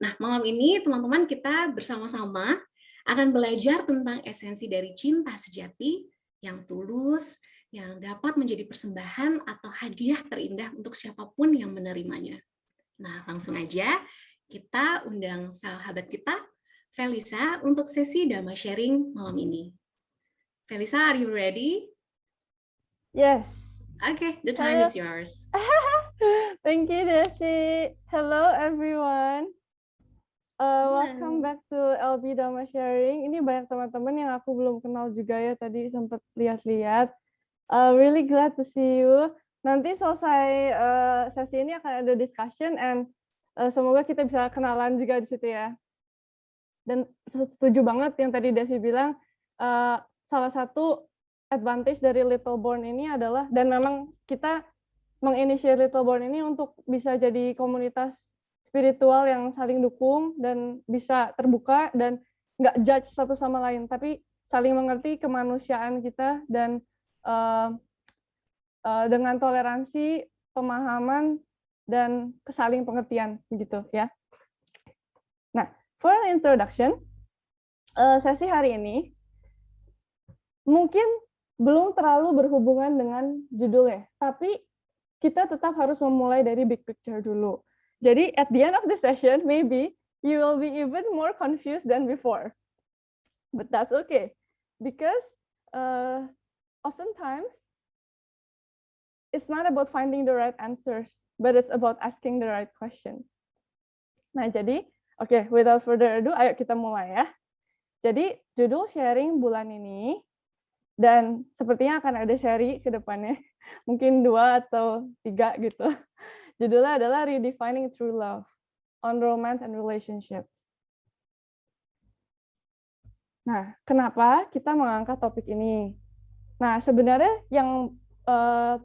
Nah, malam ini teman-teman kita bersama-sama akan belajar tentang esensi dari cinta sejati yang tulus, yang dapat menjadi persembahan atau hadiah terindah untuk siapapun yang menerimanya. Nah, langsung aja kita undang sahabat kita, Felisa, untuk sesi Dharma sharing malam ini. Felisa, are you ready? Yes. Okay, the time Hello. is yours. Thank you, Desi. Hello, everyone. Welcome back to LB Dharma Sharing. Ini banyak teman-teman yang aku belum kenal juga ya, tadi sempat lihat-lihat. Really glad to see you. Nanti selesai sesi ini akan ada discussion and semoga kita bisa kenalan juga di situ ya. Dan setuju banget yang tadi Desi bilang, salah satu advantage dari Little Born ini adalah, dan memang kita menginisiasi Little Born ini untuk bisa jadi komunitas spiritual yang saling dukung dan bisa terbuka dan nggak judge satu sama lain, tapi saling mengerti kemanusiaan kita dan dengan toleransi, pemahaman, dan kesaling pengertian begitu ya. Nah, for an introduction, sesi hari ini mungkin belum terlalu berhubungan dengan judulnya, tapi kita tetap harus memulai dari big picture dulu. Jadi at the end of the session, maybe you will be even more confused than before. But that's okay, because oftentimes it's not about finding the right answers, but it's about asking the right questions. Nah, jadi, oke, without further ado, ayo kita mulai ya. Jadi, judul sharing bulan ini, dan sepertinya akan ada sharing ke depannya, mungkin 2 atau 3 gitu. Judulnya adalah Redefining True Love on Romance and Relationship. Nah, kenapa kita mengangkat topik ini? Nah, sebenarnya yang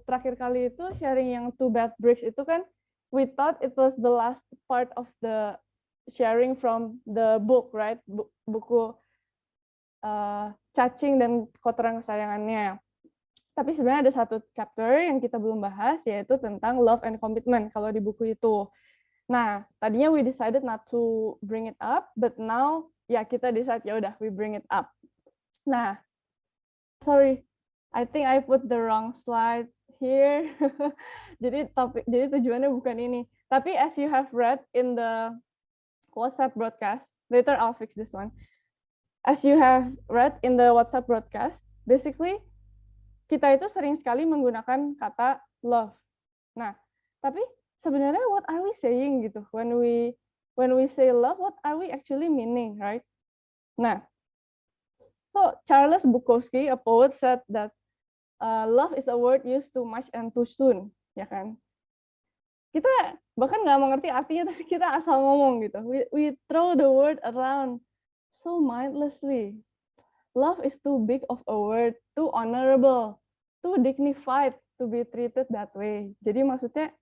terakhir kali itu sharing yang Two Bad Bricks itu kan, we thought it was the last part of the sharing from the book, right? Buku Cacing dan Kotoran Kesayangannya. Tapi sebenarnya ada satu chapter yang kita belum bahas, yaitu tentang love and commitment kalau di buku itu. Nah, tadinya we decided not to bring it up, but now ya kita decide ya udah we bring it up. Nah, sorry, I think I put the wrong slide here. Jadi tujuannya bukan ini. Tapi as you have read in the WhatsApp broadcast, later I'll fix this one. As you have read in the WhatsApp broadcast, basically kita itu sering sekali menggunakan kata love. Nah, tapi sebenarnya what are we saying gitu? When we say love, what are we actually meaning, right? Nah, so Charles Bukowski, a poet, said that love is a word used too much and too soon, ya kan? Kita bahkan nggak mengerti artinya, tapi kita asal ngomong gitu. We throw the word around so mindlessly. Love is too big of a word, too honorable, too dignified to be treated that way. Jadi maksudnya,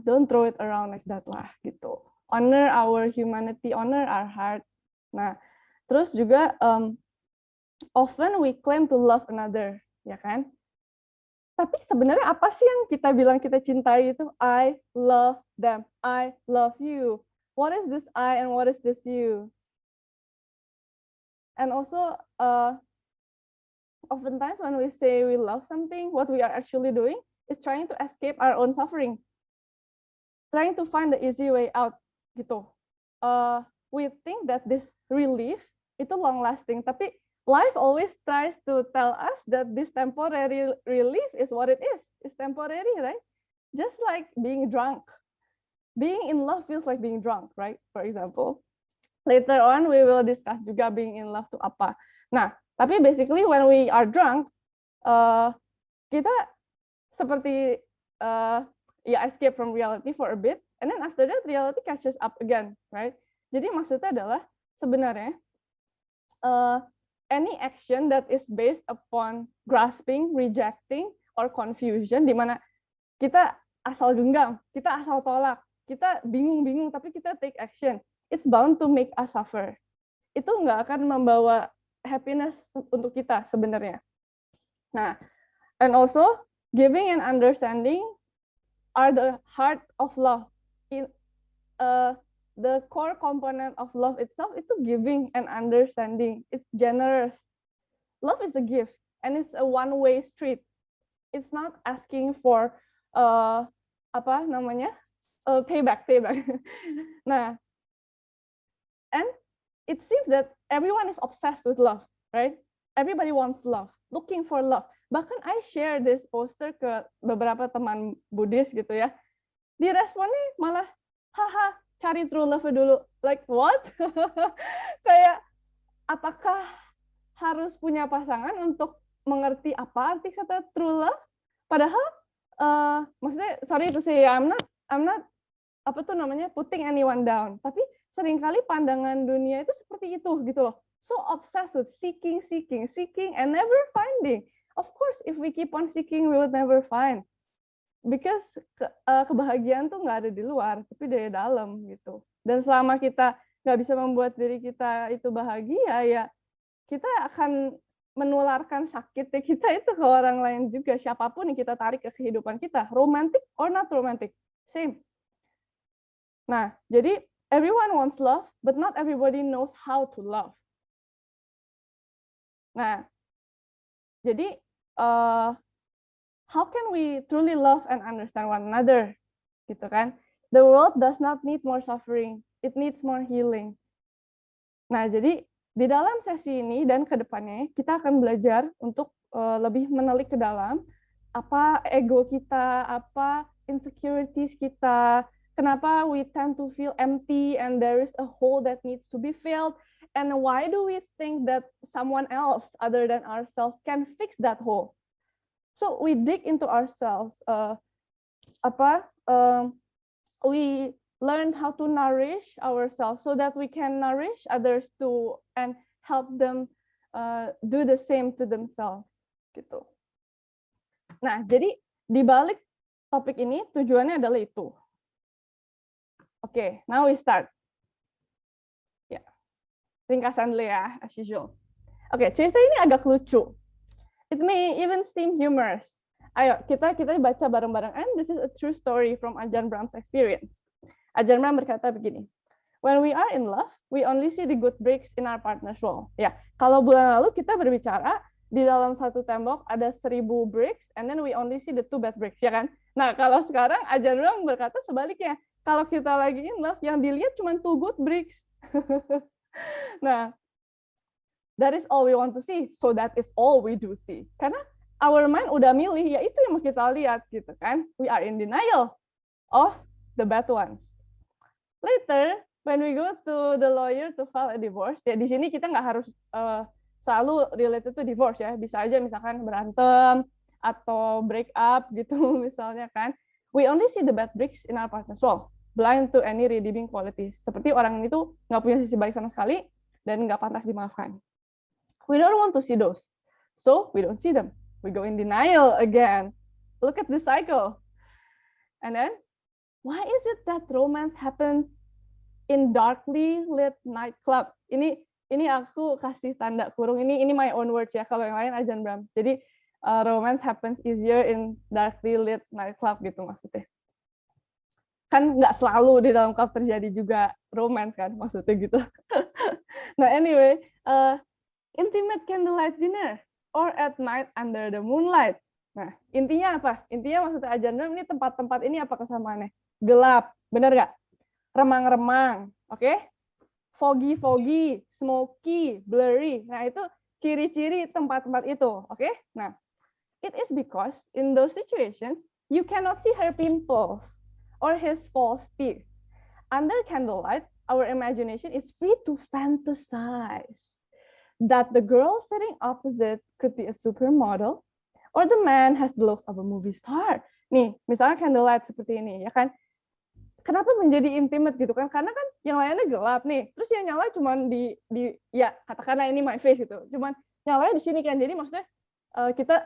don't throw it around like that lah, gitu. Honor our humanity, honor our heart. Nah, terus juga, often we claim to love another, ya kan? Tapi sebenarnya apa sih yang kita bilang kita cintai itu? I love them, I love you. What is this I and what is this you? And also, oftentimes when we say we love something, what we are actually doing is trying to escape our own suffering, trying to find the easy way out, gitu. We think that this relief itu long lasting, tapi life always tries to tell us that this temporary relief is what it is. It's temporary, right? Just like being drunk. Being in love feels like being drunk, right? For example. Later on, we will discuss juga being in love itu apa. Nah, tapi basically when we are drunk, kita seperti escape from reality for a bit, and then after that reality catches up again, right? Jadi maksudnya adalah sebenarnya any action that is based upon grasping, rejecting, or confusion, di mana kita asal genggam, kita asal tolak, kita bingung-bingung, tapi kita take action, it's bound to make us suffer. Itu nggak akan membawa happiness untuk kita sebenarnya. Nah, and also giving and understanding are the heart of love. the core component of love itself itu giving and understanding. It's generous. Love is a gift and it's a one-way street. It's not asking for payback. Nah, and it seems that everyone is obsessed with love, right? Everybody wants love, looking for love. Bahkan I share this poster ke beberapa teman Buddhis gitu ya. Diresponnya malah, haha, cari true love dulu. Like what? Kayak apakah harus punya pasangan untuk mengerti apa arti kata true love? Padahal, maksudnya sorry to say, I'm not putting anyone down. Tapi seringkali pandangan dunia itu seperti itu gitu loh. So obsessed with seeking, and never finding. Of course, if we keep on seeking, we would never find. Because kebahagiaan tuh nggak ada di luar, tapi dari dalam gitu. Dan selama kita nggak bisa membuat diri kita itu bahagia, ya kita akan menularkan sakitnya kita itu ke orang lain juga. Siapapun yang kita tarik ke kehidupan kita, romantic or not romantic, same. Nah, jadi everyone wants love, but not everybody knows how to love. Nah, jadi how can we truly love and understand one another? Gitu kan? The world does not need more suffering, it needs more healing. Nah, jadi di dalam sesi ini dan ke depannya kita akan belajar untuk lebih menelik ke dalam apa ego kita, apa insecurities kita, kenapa we tend to feel empty and there is a hole that needs to be filled, and why do we think that someone else other than ourselves can fix that hole? So we dig into ourselves. We learn how to nourish ourselves so that we can nourish others too and help them do the same to themselves. Gitu. Nah, jadi di balik topik ini tujuannya adalah itu. Oke, now we start. Ya, ringkasan dulu ya, as usual. Oke, cerita ini agak lucu. It may even seem humorous. Ayo, kita baca bareng-bareng. And this is a true story from Ajahn Brahm's experience. Ajahn Brahm berkata begini, when we are in love, we only see the good breaks in our partner's wall. Ya, kalau bulan lalu kita berbicara, di dalam satu tembok ada 1000 bricks, and then we only see the 2 bad bricks, ya kan? Nah, kalau sekarang Ajahn Brahm berkata sebaliknya, kalau kita lagi in love, yang dilihat cuma 2 good bricks. Nah, that is all we want to see, so that is all we do see. Karena our mind udah milih, ya itu yang mau kita lihat, gitu kan? We are in denial of the bad ones. Later, when we go to the lawyer to file a divorce, ya di sini kita nggak harus selalu related to divorce ya, bisa aja misalkan berantem atau break up gitu misalnya kan. We only see the bad bricks in our partner's wall, blind to any redeeming qualities. Seperti orang ini tuh nggak punya sisi baik sama sekali dan nggak pantas dimaafkan. We don't want to see those, so we don't see them. We go in denial again. Look at the cycle. And then, why is it that romance happens in darkly lit nightclub? Ini aku kasih tanda kurung. Ini my own words ya. Kalau yang lain Ajahn Brahm. Jadi romance happens easier in darkly lit nightclub gitu maksudnya. Kan nggak selalu di dalam klub terjadi juga romance kan maksudnya gitu. Nah anyway, intimate candlelight dinner or at night under the moonlight. Nah intinya apa? Intinya maksudnya Ajahn Brahm ini tempat-tempat ini apa kesamaannya? Gelap, benar nggak? Remang-remang, oke? Foggy, smoky, blurry. Nah, itu ciri-ciri tempat-tempat itu, oke? Nah, it is because in those situations, you cannot see her pimples or his false teeth. Under candlelight, our imagination is free to fantasize that the girl sitting opposite could be a supermodel or the man has the looks of a movie star. Nih, misalnya candlelight seperti ini, ya kan? Kenapa menjadi intimate gitu kan? Karena kan yang lainnya gelap nih. Terus yang nyala cuma di ya katakanlah ini my face gitu. Cuman nyalanya di sini kan. Jadi maksudnya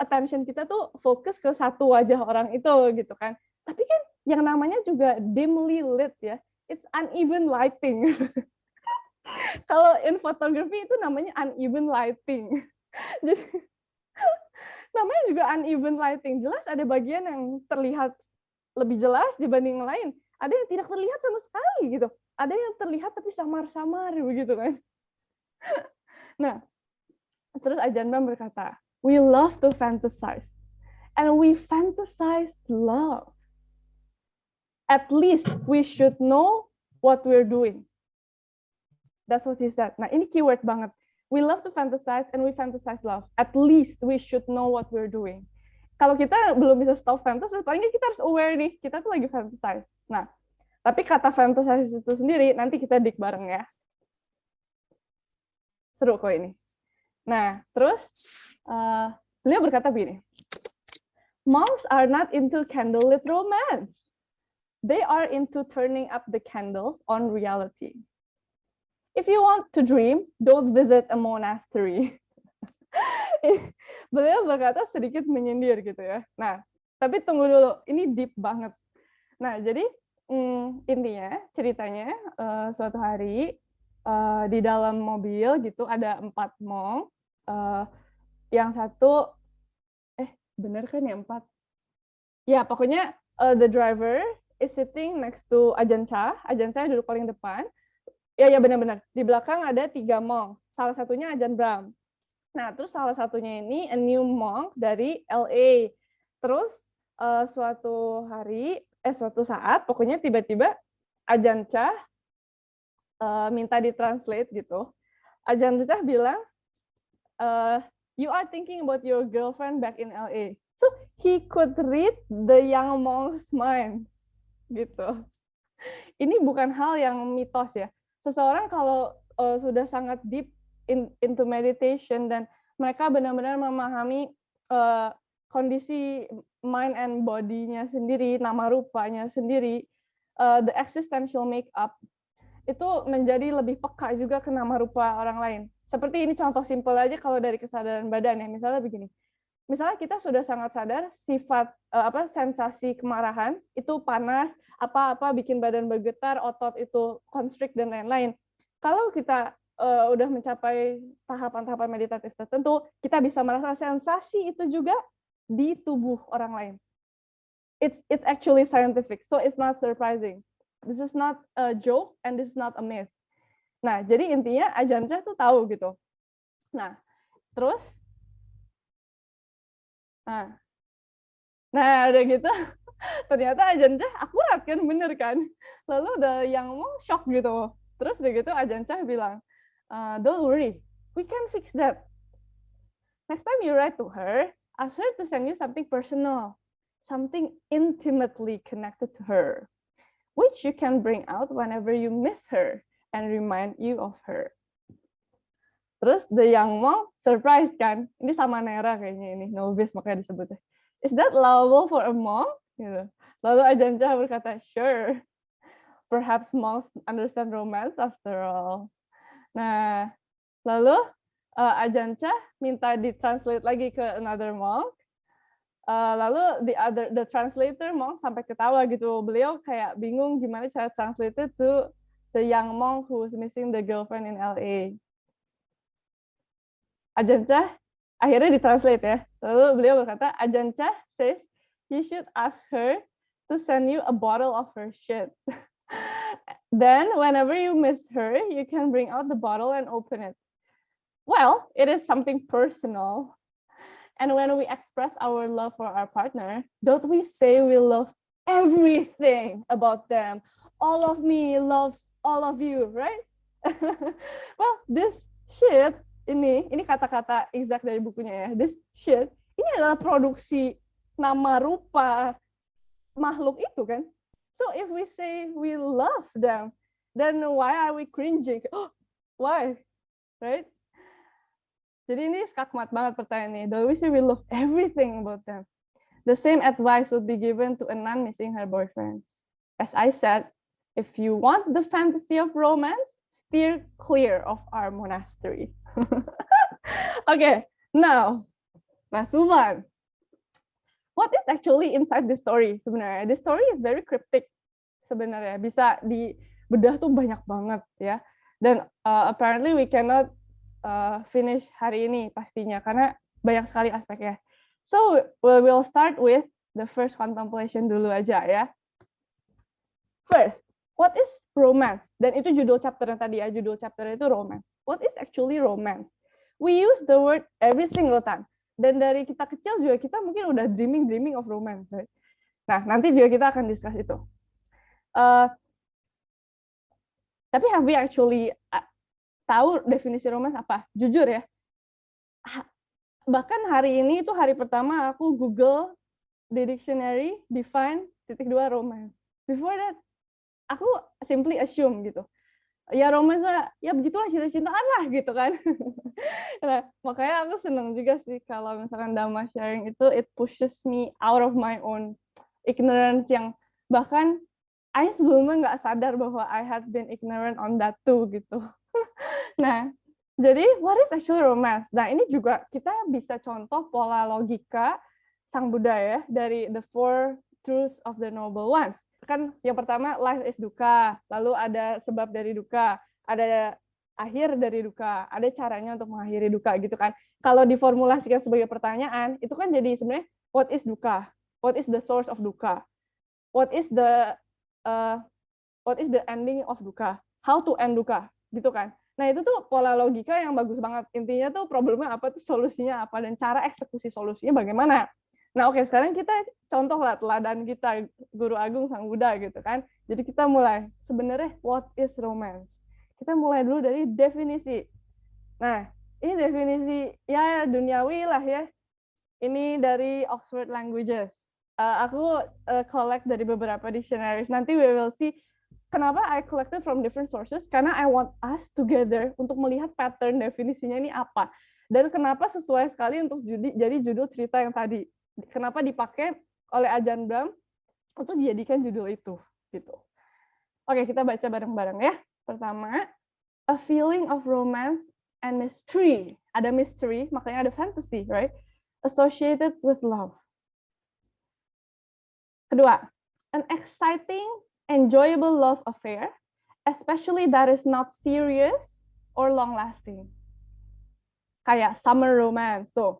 attention kita tuh fokus ke satu wajah orang itu gitu kan. Tapi kan yang namanya juga dimly lit ya. It's uneven lighting. Kalau in photography itu namanya uneven lighting. Jadi namanya juga uneven lighting. Jelas ada bagian yang terlihat lebih jelas dibanding yang lain. Ada yang tidak terlihat sama sekali gitu. ada yang terlihat tapi samar-samar begitu kan. Nah, terus Ajahn Brahm berkata, we love to fantasize, and we fantasize love. At least we should know what we're doing. That's what he said. Nah, ini keyword banget. We love to fantasize and we fantasize love. At least we should know what we're doing. Kalau kita belum bisa stop fantasize, palingnya kita harus aware nih, kita tuh lagi fantasize. Nah, tapi kata fantasize itu sendiri, nanti kita dik bareng ya. Seru kok ini. Nah, terus beliau berkata begini, monks are not into candlelit romance. They are into turning up the candles on reality. If you want to dream, don't visit a monastery. Beliau berkata sedikit menyindir gitu ya. Nah, tapi tunggu dulu, ini deep banget. Nah, jadi intinya ceritanya suatu hari di dalam mobil gitu ada 4 monk. Yang satu, bener kan ya 4? Ya, pokoknya the driver is sitting next to Ajahn Chah. Ajahn Chah duduk paling depan. Ya benar-benar. Di belakang ada 3 monk. Salah satunya Ajahn Brahm. Nah, terus salah satunya ini a new monk dari LA. Terus suatu saat, pokoknya tiba-tiba Ajahn Chah minta ditranslate gitu. Ajahn Chah bilang, you are thinking about your girlfriend back in LA. So he could read the young monk's mind, gitu. Ini bukan hal yang mitos ya. Seseorang kalau sudah sangat deep into meditation dan mereka benar-benar memahami kondisi mind and body-nya sendiri, nama rupanya sendiri, the existential makeup, itu menjadi lebih peka juga ke nama rupa orang lain. Seperti ini contoh simpel aja kalau dari kesadaran badan ya. Misalnya begini. Misalnya kita sudah sangat sadar sifat sensasi kemarahan itu panas, apa-apa bikin badan bergetar, otot itu constrict dan lain-lain. Kalau kita udah mencapai tahapan-tahapan meditatif tertentu, kita bisa merasa sensasi itu juga di tubuh orang lain. It's actually scientific, so it's not surprising. This is not a joke and this is not a myth. Nah, jadi intinya Ajahn Chah tuh tahu gitu. Nah, terus Nah, udah gitu, ternyata Ajahn Chah akurat kan, bener kan? Lalu udah yang mau shock gitu. Terus udah gitu Ajahn Chah bilang, don't worry, we can fix that. Next time you write to her, ask her to send you something personal, something intimately connected to her, which you can bring out whenever you miss her and remind you of her. Terus the young monk surprise kan, ini sama Nera kayaknya ini, novice makanya disebutnya. Is that allowable for a monk? Gitu. Lalu Ajahn Chah berkata, sure. Perhaps monks understand romance after all. Nah, lalu Ajahn Chah minta ditranslate lagi ke another monk. Lalu the translator monk sampai ketawa gitu. Beliau kayak bingung gimana cara translate to the young monk who's missing the girlfriend in LA. Ajahn Chah akhirnya ditranslate ya. Lalu beliau berkata, Ajahn Chah says you should ask her to send you a bottle of her shit. Then whenever you miss her, you can bring out the bottle and open it. Well, it is something personal. And when we express our love for our partner, don't we say we love everything about them? All of me loves all of you, right? Well, this shit, ini kata-kata exact dari bukunya ya. This shit, ini adalah produksi nama rupa makhluk itu kan. So if we say we love them, then why are we cringing? Oh, why? Right? Jadi ini skakmat banget pertanyaannya. Do we say we love everything about them? The same advice would be given to a nun missing her boyfriend. As I said, if you want the fantasy of romance, steer clear of our monastery. Okay, now let's move on. What is actually inside this story sebenarnya? This story is very cryptic sebenarnya. Bisa dibedah tuh banyak banget ya. Dan apparently we cannot finish hari ini pastinya karena banyak sekali aspeknya. So we'll start with the first contemplation dulu aja ya. First, what is romance. Dan itu judul chapternya tadi ya, judul chapternya itu romance. What is actually romance? We use the word every single time. Dan dari kita kecil juga kita mungkin udah dreaming of romance. Right? Nah, nanti juga kita akan discuss itu. Tapi have we actually tahu definisi romance apa? Jujur ya, bahkan hari ini itu hari pertama aku Google di dictionary define *2 romance. Before that, aku simply assume gitu. Ya romance ya begitulah cinta-cintaan lah gitu kan. Nah, makanya aku senang juga sih kalau misalkan Dhamma sharing itu it pushes me out of my own ignorance yang bahkan I sebelumnya nggak sadar bahwa I had been ignorant on that too gitu. Nah, jadi what is actually romance? Nah, ini juga kita bisa contoh pola logika Sang Buddha ya dari The Four Truths of the Noble Ones. Kan yang pertama life is dukkha, lalu ada sebab dari dukkha, ada akhir dari dukkha, ada caranya untuk mengakhiri dukkha gitu kan. Kalau diformulasikan sebagai pertanyaan, itu kan jadi sebenarnya what is dukkha? What is the source of dukkha? What is the ending of dukkha? How to end dukkha? Gitu kan. Nah, itu tuh pola logika yang bagus banget. Intinya tuh problemnya apa, tuh solusinya apa, dan cara eksekusi solusinya bagaimana. Nah, oke, sekarang kita contoh lah teladan kita, Guru Agung Sang Buddha gitu kan. Jadi kita mulai, sebenarnya what is romance? Kita mulai dulu dari definisi. Nah, ini definisi ya duniawi lah ya. Ini dari Oxford Languages. Aku collect dari beberapa dictionaries. Nanti we will see kenapa I collected from different sources, karena I want us together untuk melihat pattern definisinya ini apa. Dan kenapa sesuai sekali untuk jadi judul cerita yang tadi. Kenapa dipakai oleh Ajahn Brahm untuk dijadikan judul itu. Gitu. Oke, kita baca bareng-bareng ya. Pertama, a feeling of romance and mystery. Ada mystery, makanya ada fantasy, right? Associated with love. Kedua, an exciting, enjoyable love affair, especially that is not serious or long-lasting. Kayak summer romance, tuh.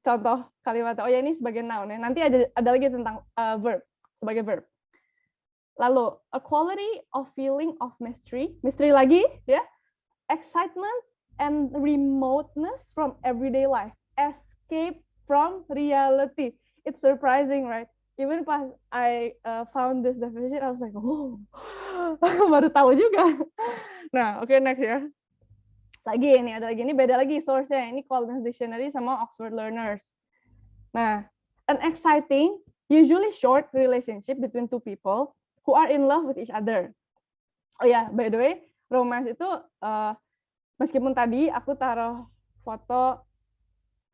Contoh kalimat, oh ya ini sebagai noun ya. Nanti ada lagi tentang verb, sebagai verb. Lalu, a quality of feeling of mystery lagi, ya. Excitement and remoteness from everyday life. Escape from reality. It's surprising, right? Even pas I found this definition, I was like, oh, baru tahu juga. Nah, oke, next ya. Lagi ini ada lagi, ini beda lagi source-nya. Ini Collins Dictionary sama Oxford Learners. Nah, an exciting, usually short relationship between two people who are in love with each other. Oh ya, by the way, romance itu meskipun tadi aku taruh foto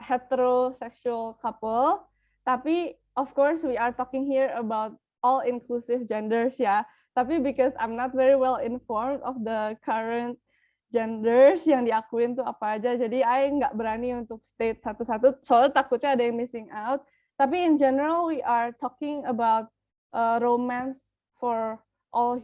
heterosexual couple, tapi of course we are talking here about all inclusive genders ya. Tapi because I'm not very well informed of the current genders yang diakuin tuh apa aja, jadi I nggak berani untuk state satu-satu, soalnya takutnya ada yang missing out. Tapi in general we are talking about romance for all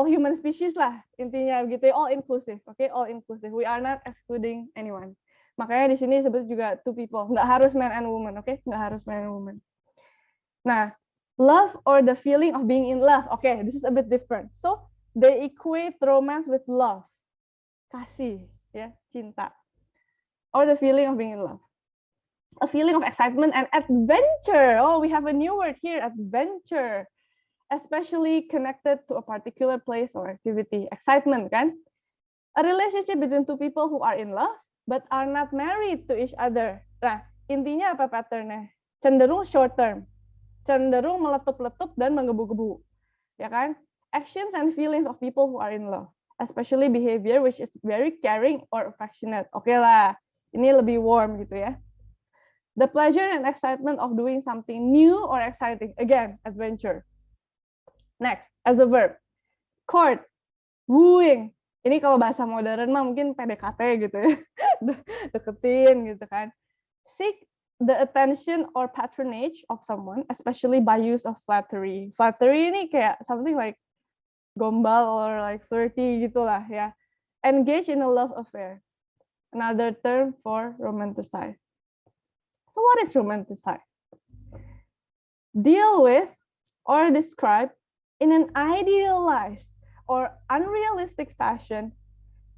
human species lah, intinya gitu, all inclusive, okay, all inclusive. We are not excluding anyone. Makanya di sini sebut juga two people, nggak harus man and woman, okay, nggak harus man and woman. Nah, love or the feeling of being in love, okay, this is a bit different. So they equate romance with love, kasih, ya, cinta, or the feeling of being in love. A feeling of excitement and adventure. Oh, we have a new word here, adventure. Especially connected to a particular place or activity. Excitement, kan? A relationship between two people who are in love, but are not married to each other. Nah, intinya apa patternnya? Cenderung short term. Cenderung meletup-letup dan menggebu-gebu. Ya kan? Actions and feelings of people who are in love. Especially behavior which is very caring or affectionate. Oke lah, ini lebih warm gitu ya. The pleasure and excitement of doing something new or exciting. Again, adventure. Next, as a verb. Court, wooing. Ini kalau bahasa modern mah mungkin PDKT gitu ya. Deketin gitu kan. Seek the attention or patronage of someone, especially by use of flattery. Flattery ini kayak something like gombal or like flirty gitulah ya. Engage in a love affair. Another term for romanticize. So what is romanticize? Deal with or describe in an idealized or unrealistic fashion,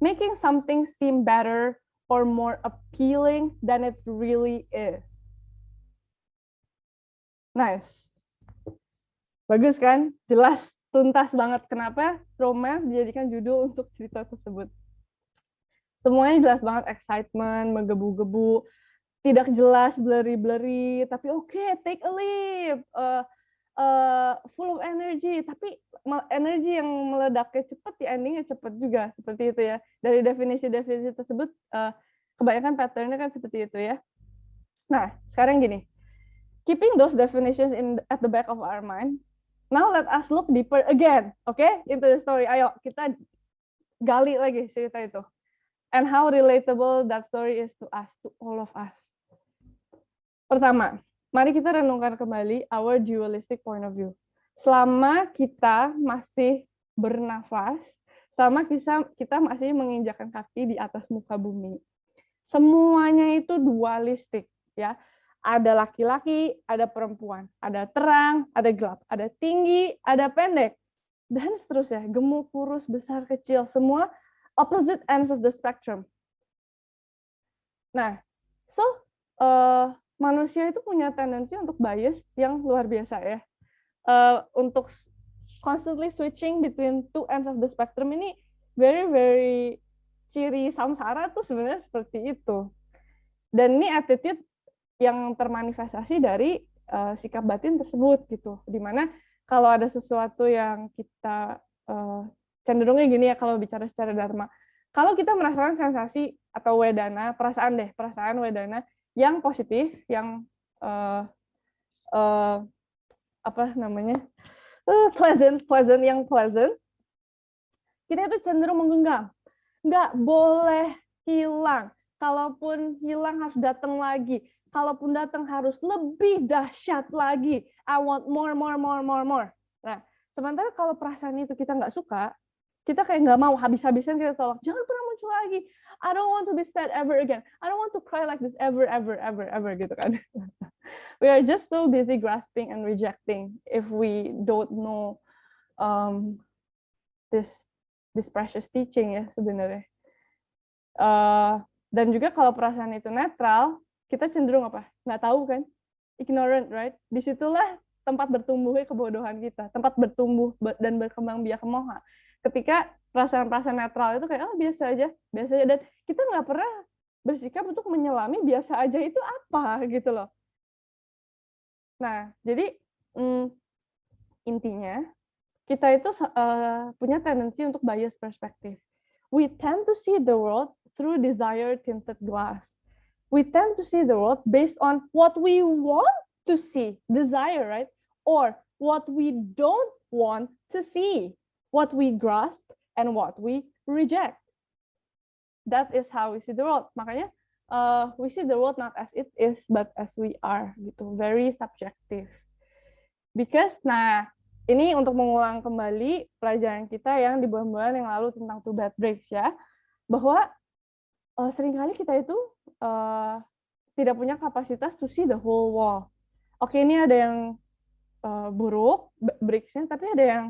making something seem better or more appealing than it really is. Nice. Bagus kan? Jelas, tuntas banget kenapa romance dijadikan judul untuk cerita tersebut. Semuanya jelas banget, excitement, menggebu-gebu, tidak jelas, blurry-blurry, tapi oke, take a leap, full of energy, tapi energi yang meledaknya cepat, di endingnya cepat juga, seperti itu ya. Dari definisi-definisi tersebut, kebanyakan patternnya kan seperti itu ya. Nah, sekarang gini, keeping those definitions at the back of our mind, now let us look deeper again, okay, into the story. Ayo, kita gali lagi cerita itu. And how relatable that story is to us, to all of us. Pertama, mari kita renungkan kembali our dualistic point of view. Selama kita masih bernafas, selama kita masih menginjakkan kaki di atas muka bumi, semuanya itu dualistik, ya. Ada laki-laki, ada perempuan, ada terang, ada gelap, ada tinggi, ada pendek, dan seterusnya, gemuk, kurus, besar, kecil, semua opposite ends of the spectrum. Nah, so manusia itu punya tendensi untuk bias yang luar biasa ya. Untuk constantly switching between two ends of the spectrum ini very ciri samsara tuh sebenarnya seperti itu. Dan ini attitude yang termanifestasi dari sikap batin tersebut gitu. Dimana kalau ada sesuatu yang kita cenderungnya gini ya, kalau bicara secara dharma, kalau kita merasakan sensasi atau wedana, perasaan wedana yang positif, yang pleasant, kita itu cenderung menggenggam. Nggak boleh hilang. Kalaupun hilang harus datang lagi. Kalaupun datang harus lebih dahsyat lagi. I want more. Nah, sementara kalau perasaan itu kita nggak suka, kita kayak nggak mau, habis-habisan kita tolak. Jangan pernah muncul lagi. I don't want to be sad ever again. I don't want to cry like this ever gitu kan. We are just so busy grasping and rejecting if we don't know this precious teaching ya sebenarnya. Dan juga kalau perasaan itu netral, kita cenderung apa? Nggak tahu kan? Ignorant, right? Disitulah tempat bertumbuhnya kebodohan kita, tempat bertumbuh dan berkembang biak moha. Ketika perasaan-perasaan netral itu kayak biasa aja, dan kita nggak pernah bersikap untuk menyelami biasa aja itu apa gitu loh. Nah, jadi intinya kita itu punya tendensi untuk bias perspektif. We tend to see the world through desire tinted glass. We tend to see the world based on what we want to see, desire, right? Or what we don't want to see, what we grasp and what we reject. That is how we see the world. Makanya we see the world not as it is, but as we are, gitu. Very subjective. Because, nah, ini untuk mengulang kembali pelajaran kita yang di bulan-bulan yang lalu tentang two bad breaks ya, bahwa seringkali kita itu tidak punya kapasitas to see the whole wall. Oke, ini ada yang buruk breaks-nya, tapi ada yang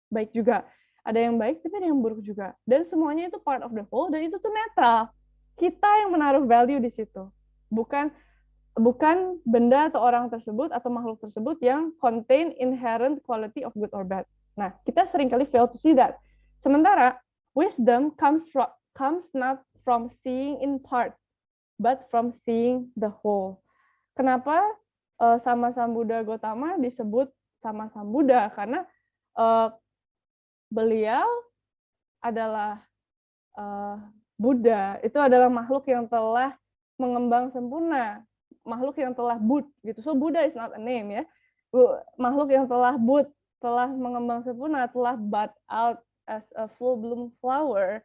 baik juga. Ada yang baik, tapi ada yang buruk juga. Dan semuanya itu part of the whole, dan itu tuh netral. Kita yang menaruh value di situ. Bukan benda atau orang tersebut atau makhluk tersebut yang contain inherent quality of good or bad. Nah, kita seringkali fail to see that. Sementara, wisdom comes not from seeing in part, but from seeing the whole. Kenapa Sama Sambuddha Gautama disebut Sama Sambuddha? Karena beliau adalah Buddha, itu adalah makhluk yang telah mengembang sempurna, makhluk yang telah Bud gitu. So Buddha is not a name ya. Makhluk yang telah Bud, telah mengembang sempurna, telah bud out as a full bloom flower.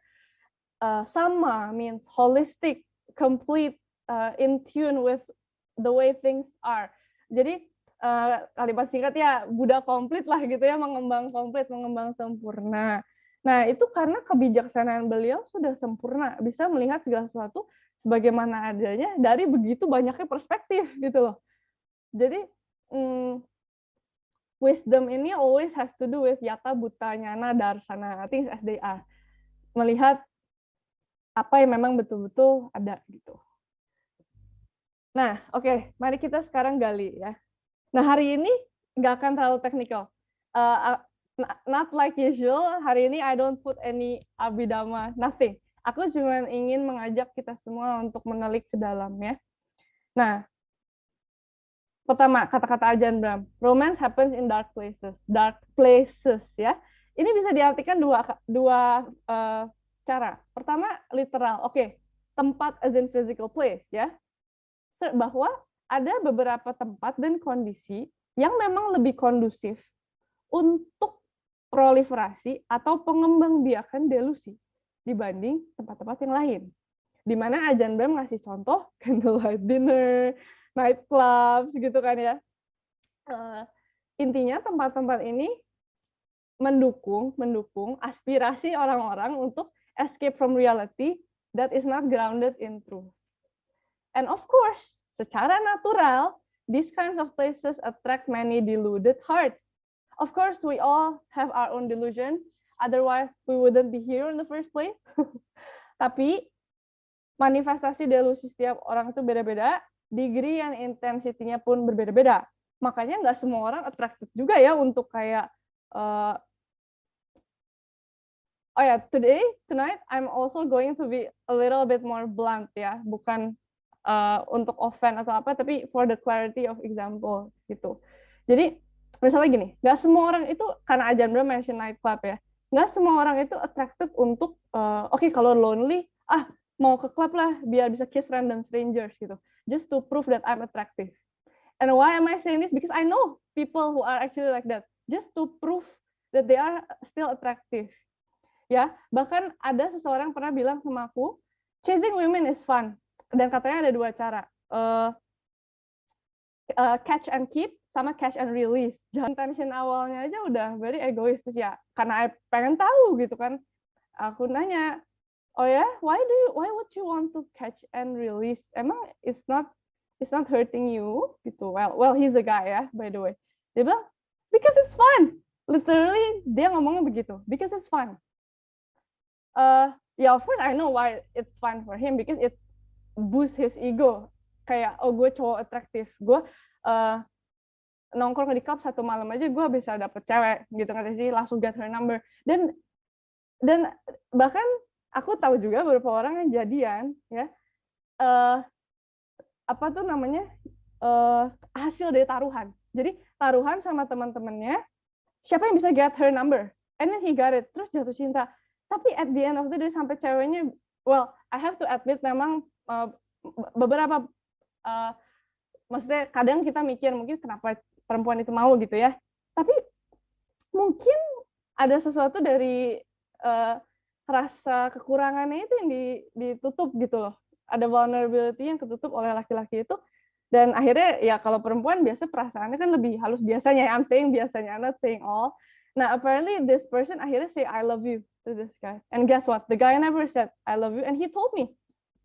Sama means holistic, complete, in tune with the way things are. Jadi kalimat singkat ya, Buddha komplit lah gitu ya, mengembang komplit, mengembang sempurna. Nah, itu karena kebijaksanaan beliau sudah sempurna, bisa melihat segala sesuatu sebagaimana adanya dari begitu banyaknya perspektif gitu loh. Jadi wisdom ini always has to do with yata buta nyana darsana, things as they are. Melihat apa yang memang betul-betul ada gitu. Nah, oke, mari kita sekarang gali ya. Nah, hari ini nggak akan terlalu technical. Not like usual, hari ini I don't put any abhidhamma, nothing. Aku cuma ingin mengajak kita semua untuk menelik ke dalamnya. Nah, pertama, kata-kata Ajahn Brahm, romance happens in dark places. Dark places, ya. Ini bisa diartikan dua cara. Pertama, literal. Oke, tempat as in physical place, ya. Bahwa ada beberapa tempat dan kondisi yang memang lebih kondusif untuk proliferasi atau pengembangbiakan delusi dibanding tempat-tempat yang lain. Di mana Ajahn Brahm ngasih contoh candlelight dinner, night clubs gitu kan ya. Intinya tempat-tempat ini mendukung aspirasi orang-orang untuk escape from reality that is not grounded in truth. And of course, secara natural, these kinds of places attract many deluded hearts. Of course, we all have our own delusion, otherwise we wouldn't be here in the first place. Tapi manifestasi delusi setiap orang itu beda-beda, degree and intensity-nya pun berbeda-beda. Makanya nggak semua orang attracted juga ya untuk kayak oh ya, tonight I'm also going to be a little bit more blunt ya, bukan untuk offend atau apa, tapi for the clarity of example gitu. Jadi misalnya gini, nggak semua orang itu, karena Ajahn Brahm mention night club ya, nggak semua orang itu attracted untuk oke, kalau lonely, mau ke club lah biar bisa kiss random strangers gitu, just to prove that I'm attractive. And why am I saying this? Because I know people who are actually like that, just to prove that they are still attractive. Ya, bahkan ada seseorang pernah bilang sama aku, chasing women is fun. Dan katanya ada dua cara, catch and keep sama catch and release. Jangan intention awalnya aja udah very egois ya, karena pengen tahu gitu kan. Aku nanya, oh ya, why would you want to catch and release? Emang it's not hurting you gitu. Well he's a guy ya, by the way. Dia bilang because it's fun. Literally dia ngomongnya begitu, because it's fun. Yeah, of course I know why it's fun for him, because it boost his ego, kayak oh gue cowok atraktif, gue nongkrong di club satu malam aja gue bisa dapet cewek gitu kan sih, langsung get her number. Dan bahkan aku tahu juga beberapa orang yang jadian ya, apa tuh namanya, hasil dari taruhan. Jadi taruhan sama teman-temannya siapa yang bisa get her number, and then he got it, terus jatuh cinta. Tapi at the end of the day sampai ceweknya, well I have to admit memang beberapa maksudnya kadang kita mikir mungkin kenapa perempuan itu mau gitu ya, tapi mungkin ada sesuatu dari rasa kekurangannya itu yang ditutup gitu loh, ada vulnerability yang ketutup oleh laki-laki itu, dan akhirnya ya kalau perempuan biasa perasaannya kan lebih halus biasanya, I'm saying biasanya, I'm not saying all. Nah apparently this person akhirnya say I love you to this guy, and guess what, the guy never said I love you, and he told me,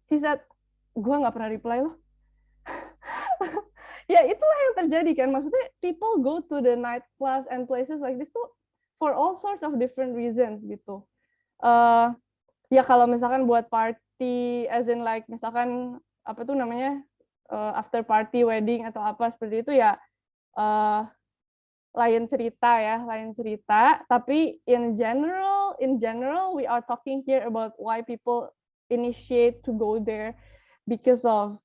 he said gue nggak pernah reply loh. Ya itulah yang terjadi kan, maksudnya people go to the night clubs and places like this tuh for all sorts of different reasons gitu. Ya kalau misalkan buat party, as in like misalkan apa tuh namanya, after party, wedding atau apa seperti itu ya, lain cerita. Tapi in general we are talking here about why people initiate to go there because of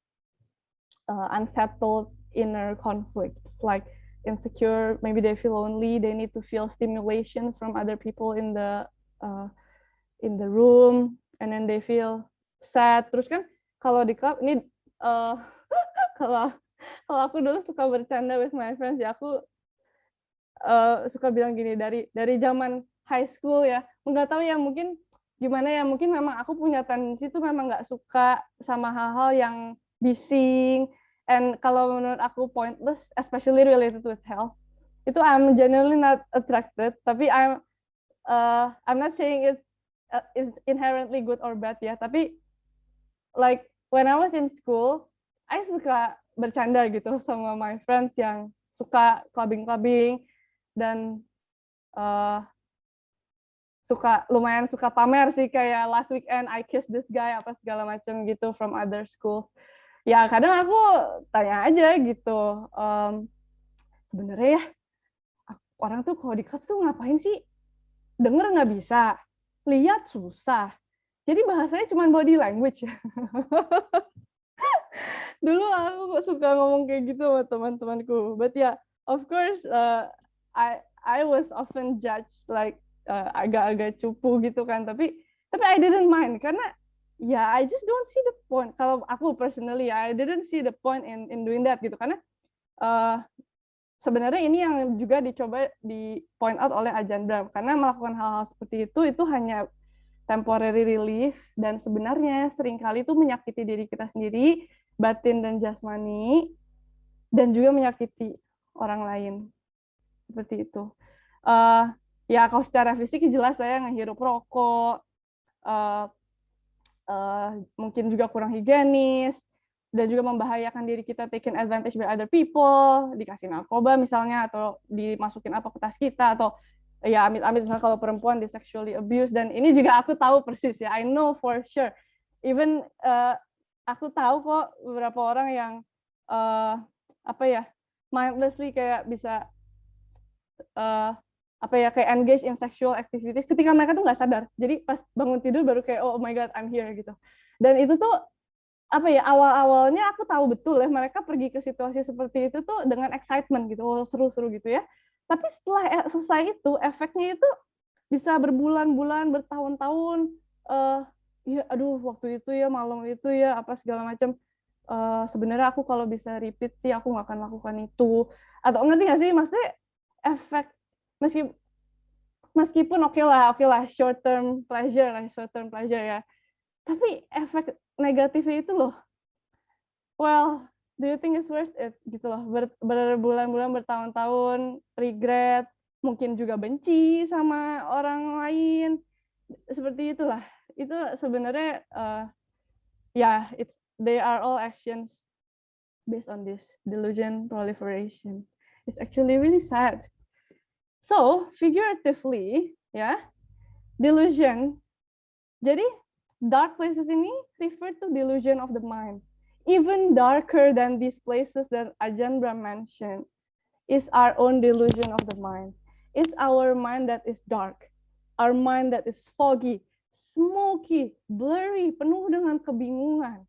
unsettled inner conflicts, like insecure, maybe they feel lonely, they need to feel stimulations from other people in the room, and then they feel sad. Terus kan kalau di club ini kalau aku dulu suka bercanda with my friends ya, aku suka bilang gini, dari zaman high school ya, nggak tahu ya mungkin gimana ya, mungkin memang aku punya tendensi tuh memang nggak suka sama hal-hal yang bising, and kalau menurut aku pointless, especially related with health, itu I'm genuinely not attracted. Tapi I'm not saying it's inherently good or bad ya, tapi like when I was in school, I suka bercanda gitu sama my friends yang suka clubbing, dan lumayan suka pamer sih, kayak last weekend I kissed this guy apa segala macam gitu from other schools. Ya kadang aku tanya aja gitu, sebenarnya ya orang tuh kalau di klub tuh ngapain sih? Denger nggak bisa, lihat susah. Jadi bahasanya cuma body language ya. Dulu aku suka ngomong kayak gitu sama teman-temanku. But yeah, of course, I was often judged like agak-agak cupu gitu kan. Tapi I didn't mind karena ya I just don't see the point. Kalau aku personally, I didn't see the point in doing that gitu karena sebenarnya ini yang juga dicoba di point out oleh Ajahn Brahm, karena melakukan hal-hal seperti itu hanya temporary relief, dan sebenarnya seringkali itu menyakiti diri kita sendiri, batin dan jasmani, dan juga menyakiti orang lain. Seperti itu. Ya kalau secara fisik jelas saya ngehirup rokok, mungkin juga kurang higienis, dan juga membahayakan diri kita, taken advantage by other people, dikasih narkoba misalnya, atau dimasukin apa ke tas kita, atau ya amit-amit misalnya kalau perempuan di sexually abuse. Dan ini juga aku tahu persis ya, I know for sure. Even aku tahu kok beberapa orang yang mindlessly kayak bisa kayak engage in sexual activities ketika mereka tuh nggak sadar. Jadi pas bangun tidur baru kayak oh my god I'm here gitu. Dan itu tuh awal-awalnya aku tahu betul ya mereka pergi ke situasi seperti itu tuh dengan excitement gitu, oh seru-seru gitu ya. Tapi setelah selesai itu efeknya itu bisa berbulan-bulan, bertahun-tahun. Ya aduh waktu itu ya, malam itu ya, apa segala macam. Sebenarnya aku kalau bisa repeat sih aku nggak akan lakukan itu. Atau ngerti nggak sih, maksudnya efek meskipun oke lah short term pleasure ya. Tapi efek negatifnya itu loh, well, do you think it's worth it? Gitu loh, berbulan-bulan, bertahun-tahun, regret, mungkin juga benci sama orang lain, seperti itulah. Itu sebenarnya, they are all actions based on this delusion proliferation. It's actually really sad. So, figuratively, ya, delusion. Jadi, dark places ini refer to delusion of the mind. Even darker than these places that Ajahn Brahm mentioned is our own delusion of the mind. It's our mind that is dark. Our mind that is foggy, smoky, blurry, penuh dengan kebingungan.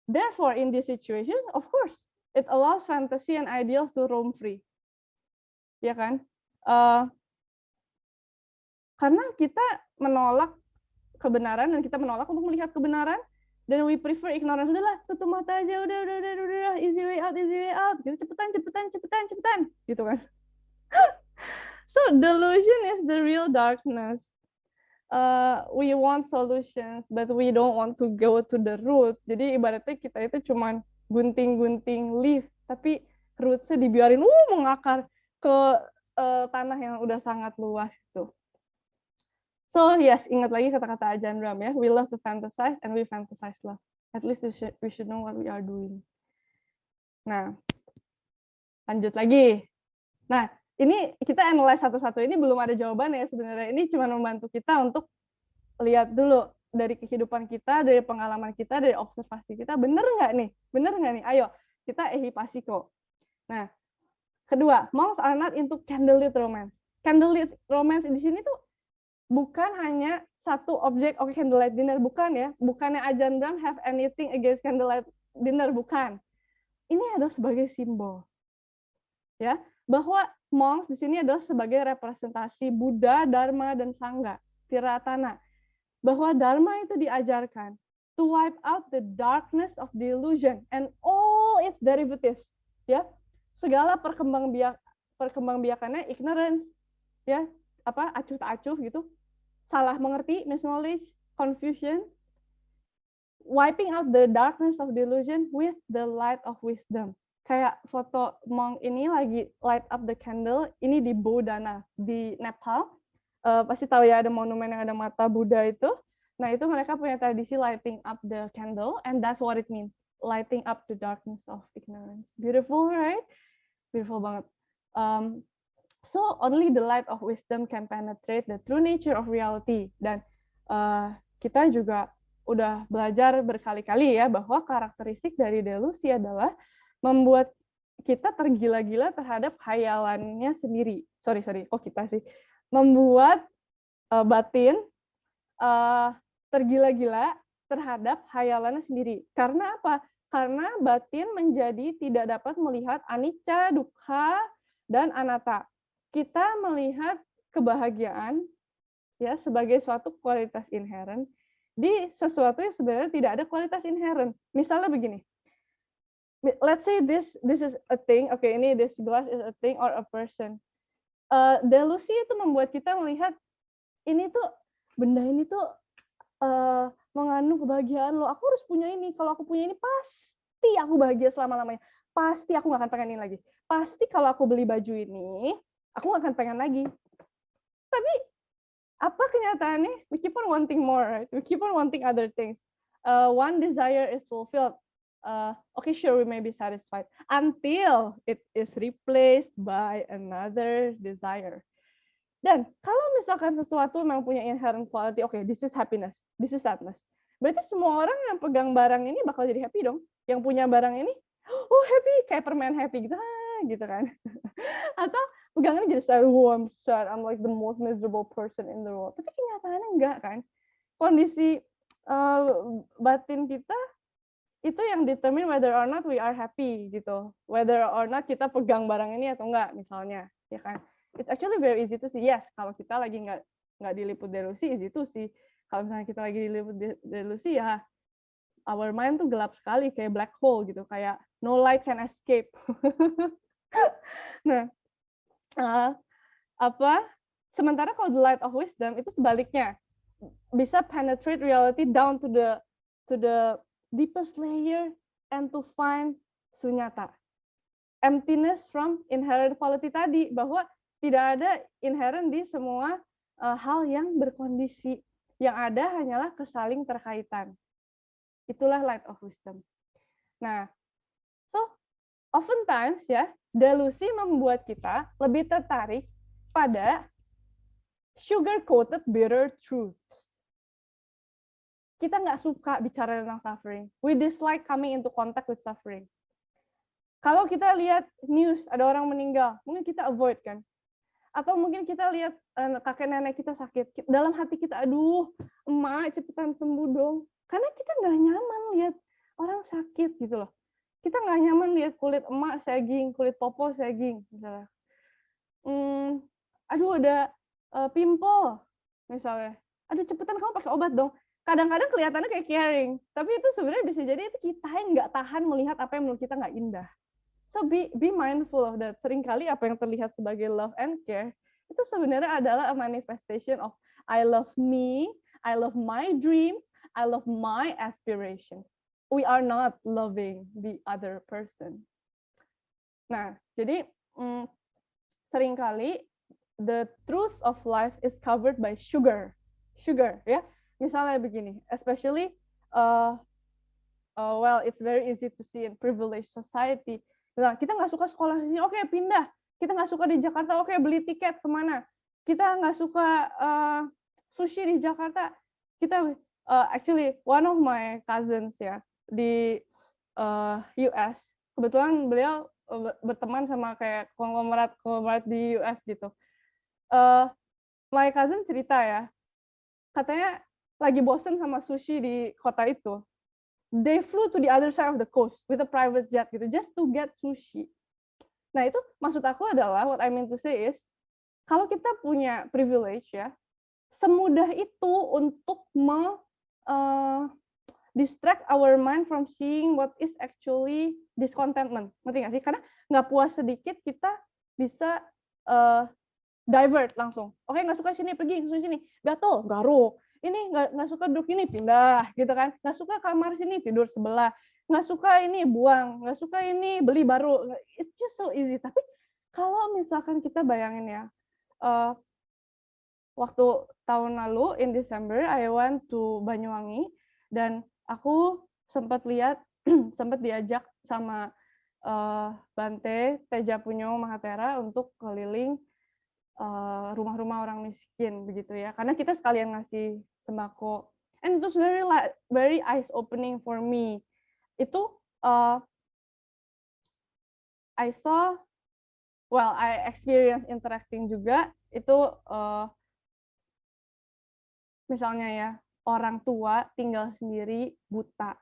Therefore, in this situation, of course, it allows fantasy and ideals to roam free. Ya kan? Karena kita menolak kebenaran dan kita menolak untuk melihat kebenaran, dan we prefer ignorance. Udahlah, tutup mata aja, udah, easy way out, gitu, cepetan, gitu kan. So delusion is the real darkness. We want solutions, but we don't want to go to the root. Jadi ibaratnya kita itu cuman gunting-gunting leaf, tapi rootsnya dibiarin mengakar ke tanah yang udah sangat luas itu. So yes, ingat lagi kata-kata Ajahn Brahm ya, we love to fantasize and we fantasize love. At least we should know what we are doing. Nah, lanjut lagi. Nah, ini kita analyze satu-satu, ini belum ada jawabannya sebenarnya. Ini cuma membantu kita untuk lihat dulu dari kehidupan kita, dari pengalaman kita, dari observasi kita, bener nggak nih? Ayo, kita ehipasi kok. Nah, kedua, monks are not into candlelit romance. Candlelit romance di sini tuh bukan hanya satu objek, candlelight dinner, bukan ya. Bukannya Ajahn Brahm have anything against candlelight dinner, bukan. Ini adalah sebagai simbol. Ya, bahwa monks di sini adalah sebagai representasi Buddha, Dharma, dan Sangha, Tiratana. Bahwa Dharma itu diajarkan to wipe out the darkness of delusion and all its derivatives. Ya, segala perkembangbiakannya, ignorance, ya, acuh tak acuh gitu, salah mengerti, misknowledge, confusion, wiping out the darkness of delusion with the light of wisdom. Kayak foto monk ini lagi light up the candle, ini di Bodhana, di Nepal. Pasti tahu ya, ada monumen yang ada mata Buddha itu. Nah, itu mereka punya tradisi lighting up the candle, and that's what it means, lighting up the darkness of ignorance. Beautiful, right? Beautiful banget. So only the light of wisdom can penetrate the true nature of reality. Dan kita juga udah belajar berkali-kali ya bahwa karakteristik dari delusi adalah membuat kita tergila-gila terhadap khayalannya sendiri. Sorry, kok kita sih? Membuat batin tergila-gila terhadap khayalannya sendiri. Karena apa? Karena batin menjadi tidak dapat melihat anicca, dukkha, dan anatta. Kita melihat kebahagiaan ya sebagai suatu kualitas inherent di sesuatu yang sebenarnya tidak ada kualitas inherent. Misalnya begini, let's say this is a thing, okay, ini this glass is a thing or a person. Delusi itu membuat kita melihat ini tuh benda ini tuh mengandung kebahagiaan loh. Aku harus punya ini. Kalau aku punya ini pasti aku bahagia selama-lamanya. Pasti aku nggak akan pengen ini lagi. Pasti kalau aku beli baju ini, aku nggak akan pengen lagi. Tapi apa kenyataannya? We keep on wanting more, right? We keep on wanting other things. One desire is fulfilled. Okay, sure, we may be satisfied until it is replaced by another desire. Dan kalau misalkan sesuatu memang punya inherent quality, okay, this is happiness, this is sadness. Berarti semua orang yang pegang barang ini bakal jadi happy dong. Yang punya barang ini, oh happy, kayak permen happy gitu, gitu kan. Atau pegangannya jadi sad, oh I'm sad, I'm like the most miserable person in the world. Tapi kenyataannya enggak kan. Kondisi batin kita itu yang determine whether or not we are happy gitu. Whether or not kita pegang barang ini atau enggak misalnya, ya kan. It's actually very easy to see. Yes, kalau kita lagi nggak diliput delusi, easy to see. Kalau misalnya kita lagi diliput delusi, ya our mind tuh gelap sekali, kayak black hole gitu, kayak no light can escape. Nah, sementara kalau the light of wisdom itu sebaliknya, bisa penetrate reality down to the deepest layer and to find sunyata, emptiness from inherent quality tadi, bahwa tidak ada inherent di semua hal yang berkondisi. Yang ada hanyalah kesaling terkaitan. Itulah light of wisdom. Nah, so oftentimes ya, delusi membuat kita lebih tertarik pada sugar-coated bitter truths. Kita nggak suka bicara tentang suffering. We dislike coming into contact with suffering. Kalau kita lihat news, ada orang meninggal, mungkin kita avoid kan? Atau mungkin kita lihat kakek nenek kita sakit, dalam hati kita, aduh, emak cepetan sembuh dong. Karena kita nggak nyaman lihat orang sakit gitu loh. Kita nggak nyaman lihat kulit emak sagging, kulit popo sagging, misalnya. Aduh, ada pimple, misalnya. Aduh, cepetan kamu pakai obat dong. Kadang-kadang kelihatannya kayak caring, tapi itu sebenarnya bisa jadi itu kita yang nggak tahan melihat apa yang menurut kita nggak indah. So be mindful of that. Seringkali apa yang terlihat sebagai love and care itu sebenarnya adalah a manifestation of I love me, I love my dreams, I love my aspirations. We are not loving the other person. Nah, jadi seringkali the truth of life is covered by sugar, ya. Misalnya begini, especially well, it's very easy to see in privileged society. Nah, kita nggak suka sekolah di sini, oke, pindah. Kita nggak suka di Jakarta, oke, beli tiket kemana. Kita nggak suka sushi di Jakarta. Kita actually one of my cousins ya di US, kebetulan beliau berteman sama kayak konglomerat di US gitu. My cousin cerita ya, katanya lagi bosen sama sushi di kota itu. They flew to the other side of the coast with a private jet gitu, just to get sushi. Nah, itu maksud aku adalah, what I mean to say is, kalau kita punya privilege ya, semudah itu untuk distract our mind from seeing what is actually discontentment. Ngerti nggak sih? Karena nggak puas sedikit, kita bisa divert langsung. Oke, nggak suka sini, pergi ke sini. Gatel, garuk. Ini nggak suka duduk ini, pindah, gitu kan. Nggak suka kamar sini, tidur sebelah. Nggak suka ini, buang. Nggak suka ini, beli baru. It's just so easy. Tapi kalau misalkan kita bayangin ya, waktu tahun lalu, in December, I went to Banyuwangi, dan aku sempat lihat, sempat diajak sama Bante Tejapunyo Mahatera untuk keliling rumah-rumah orang miskin begitu ya, karena kita sekalian ngasih sembako, and it was very eyes opening for me. Itu I experience interacting juga itu, misalnya ya, orang tua tinggal sendiri buta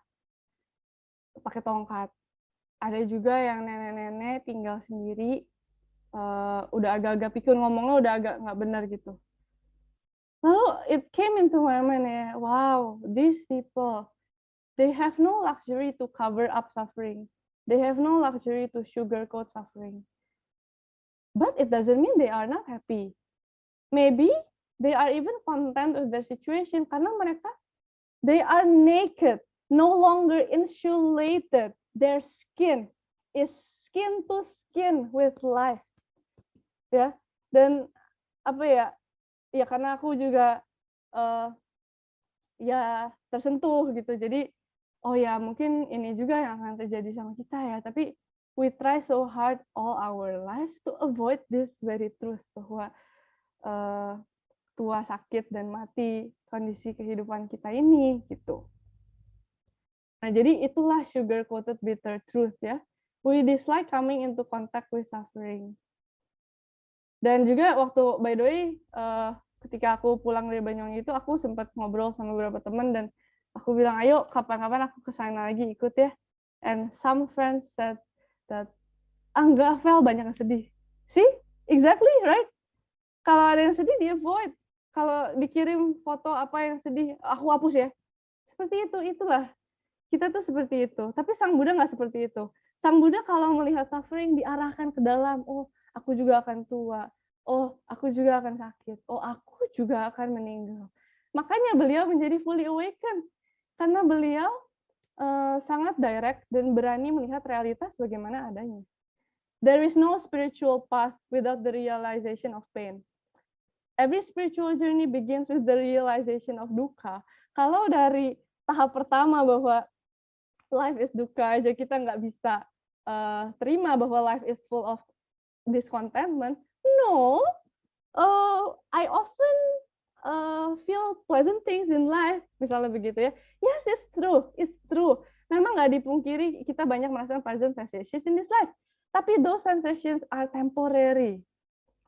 pakai tongkat, ada juga yang nenek-nenek tinggal sendiri, udah agak-agak pikun, ngomongnya udah agak nggak benar gitu. Lalu it came into my mind ya, wow, these people, they have no luxury to cover up suffering. They have no luxury to sugarcoat suffering. But it doesn't mean they are not happy. Maybe they are even content with their situation karena mereka, they are naked, no longer insulated. Their skin is skin to skin with life. Ya, dan apa ya? Ya karena aku juga ya tersentuh gitu. Jadi oh ya mungkin ini juga yang akan terjadi sama kita ya. Tapi we try so hard all our lives to avoid this very truth bahwa tua, sakit, dan mati kondisi kehidupan kita ini gitu. Nah, jadi itulah sugar coated bitter truth ya. We dislike coming into contact with suffering. Dan juga waktu, by the way, ketika aku pulang dari Banyuwangi itu, aku sempat ngobrol sama beberapa teman dan aku bilang, ayo kapan-kapan aku ke sana lagi ikut ya. And some friends said that, enggak, Vel, banyak yang sedih. See? Exactly, right? Kalau ada yang sedih, di avoid. Kalau dikirim foto apa yang sedih, aku hapus ya. Seperti itu, itulah. Kita tuh seperti itu. Tapi Sang Buddha nggak seperti itu. Sang Buddha kalau melihat suffering, diarahkan ke dalam. Oh, aku juga akan tua. Oh, aku juga akan sakit. Oh, aku juga akan meninggal. Makanya beliau menjadi fully awakened. Karena beliau sangat direct dan berani melihat realitas bagaimana adanya. There is no spiritual path without the realization of pain. Every spiritual journey begins with the realization of dukkha. Kalau dari tahap pertama bahwa life is dukkha aja kita nggak bisa terima bahwa life is full of discontentment, no, I often feel pleasant things in life, misalnya begitu ya. Yes, it's true. Memang nggak dipungkiri kita banyak merasakan pleasant sensations in this life, tapi those sensations are temporary,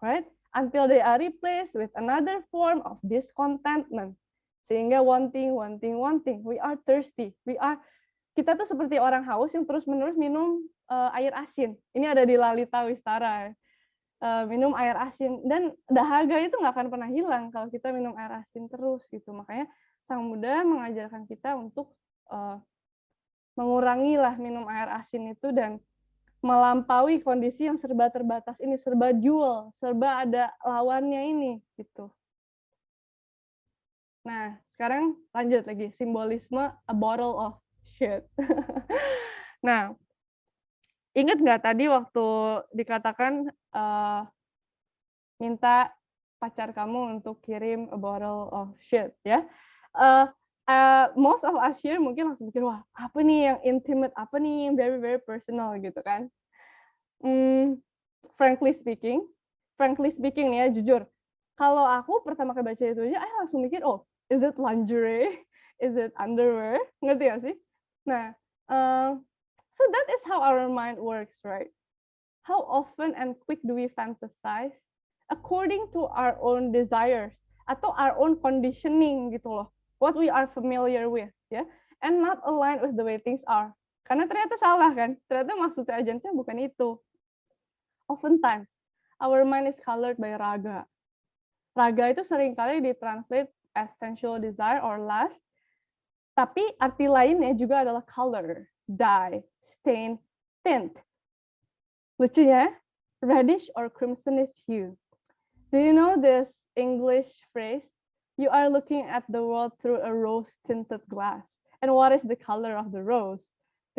right? Until they are replaced with another form of discontentment. Sehingga wanting. We are thirsty. Kita tuh seperti orang haus yang terus-menerus minum air asin. Ini ada di Lalita Wistara. Minum air asin. Dan dahaga itu nggak akan pernah hilang kalau kita minum air asin terus gitu. Makanya Sang Buddha mengajarkan kita untuk mengurangilah minum air asin itu dan melampaui kondisi yang serba terbatas ini, serba dual, serba ada lawannya ini gitu. Nah, sekarang lanjut lagi, simbolisme a bottle of shit. Nah, ingat nggak tadi waktu dikatakan minta pacar kamu untuk kirim a bottle of shit ya? Most of us here mungkin langsung pikir, wah apa nih yang intimate, apa nih yang very very personal gitu kan? Frankly speaking nih ya, jujur, kalau aku pertama kali baca itu aja, langsung mikir, oh, is it lingerie? Is it underwear? Ngerti gak sih? Nah, so that is how our mind works, right? How often and quick do we fantasize according to our own desires atau our own conditioning gitu loh, what we are familiar with, ya, and not aligned with the way things are. Karena ternyata salah kan? Ternyata maksudnya ajansnya bukan itu. Oftentimes, our mind is colored by raga. Raga itu seringkali ditranslate as sensual desire or lust, tapi arti lainnya juga adalah color, dye, stain, tint. Lucunya, reddish or crimsonish hue. Do you know this English phrase? You are looking at the world through a rose-tinted glass. And what is the color of the rose?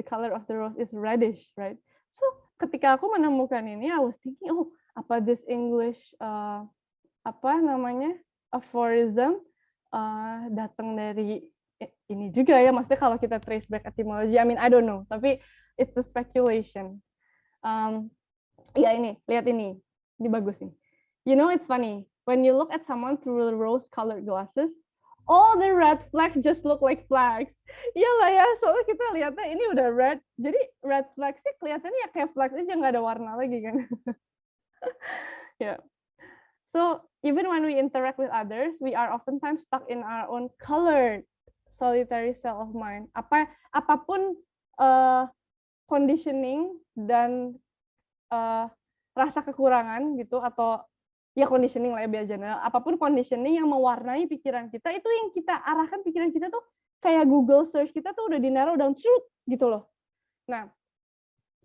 The color of the rose is reddish, right? So, ketika aku menemukan ini, I was thinking, oh, apa this English, aphorism datang dari ini juga ya, maksudnya kalau kita trace back etymology, I mean, I don't know, tapi it's a speculation. Ya ini, lihat ini bagus nih. You know, it's funny when you look at someone through rose-colored glasses, all the red flags just look like flags. Iyalah ya, soalnya kita lihatnya ini udah red, jadi red flags sih kelihatannya ya kayak flags aja, nggak ada warna lagi kan. Yeah. So even when we interact with others, we are oftentimes stuck in our own colored solitary self of mind. Apapun conditioning dan rasa kekurangan gitu, atau ya conditioning lah ya biar general, apapun conditioning yang mewarnai pikiran kita, itu yang kita arahkan pikiran kita tuh kayak Google search kita tuh udah di narrow down gitu loh. Nah,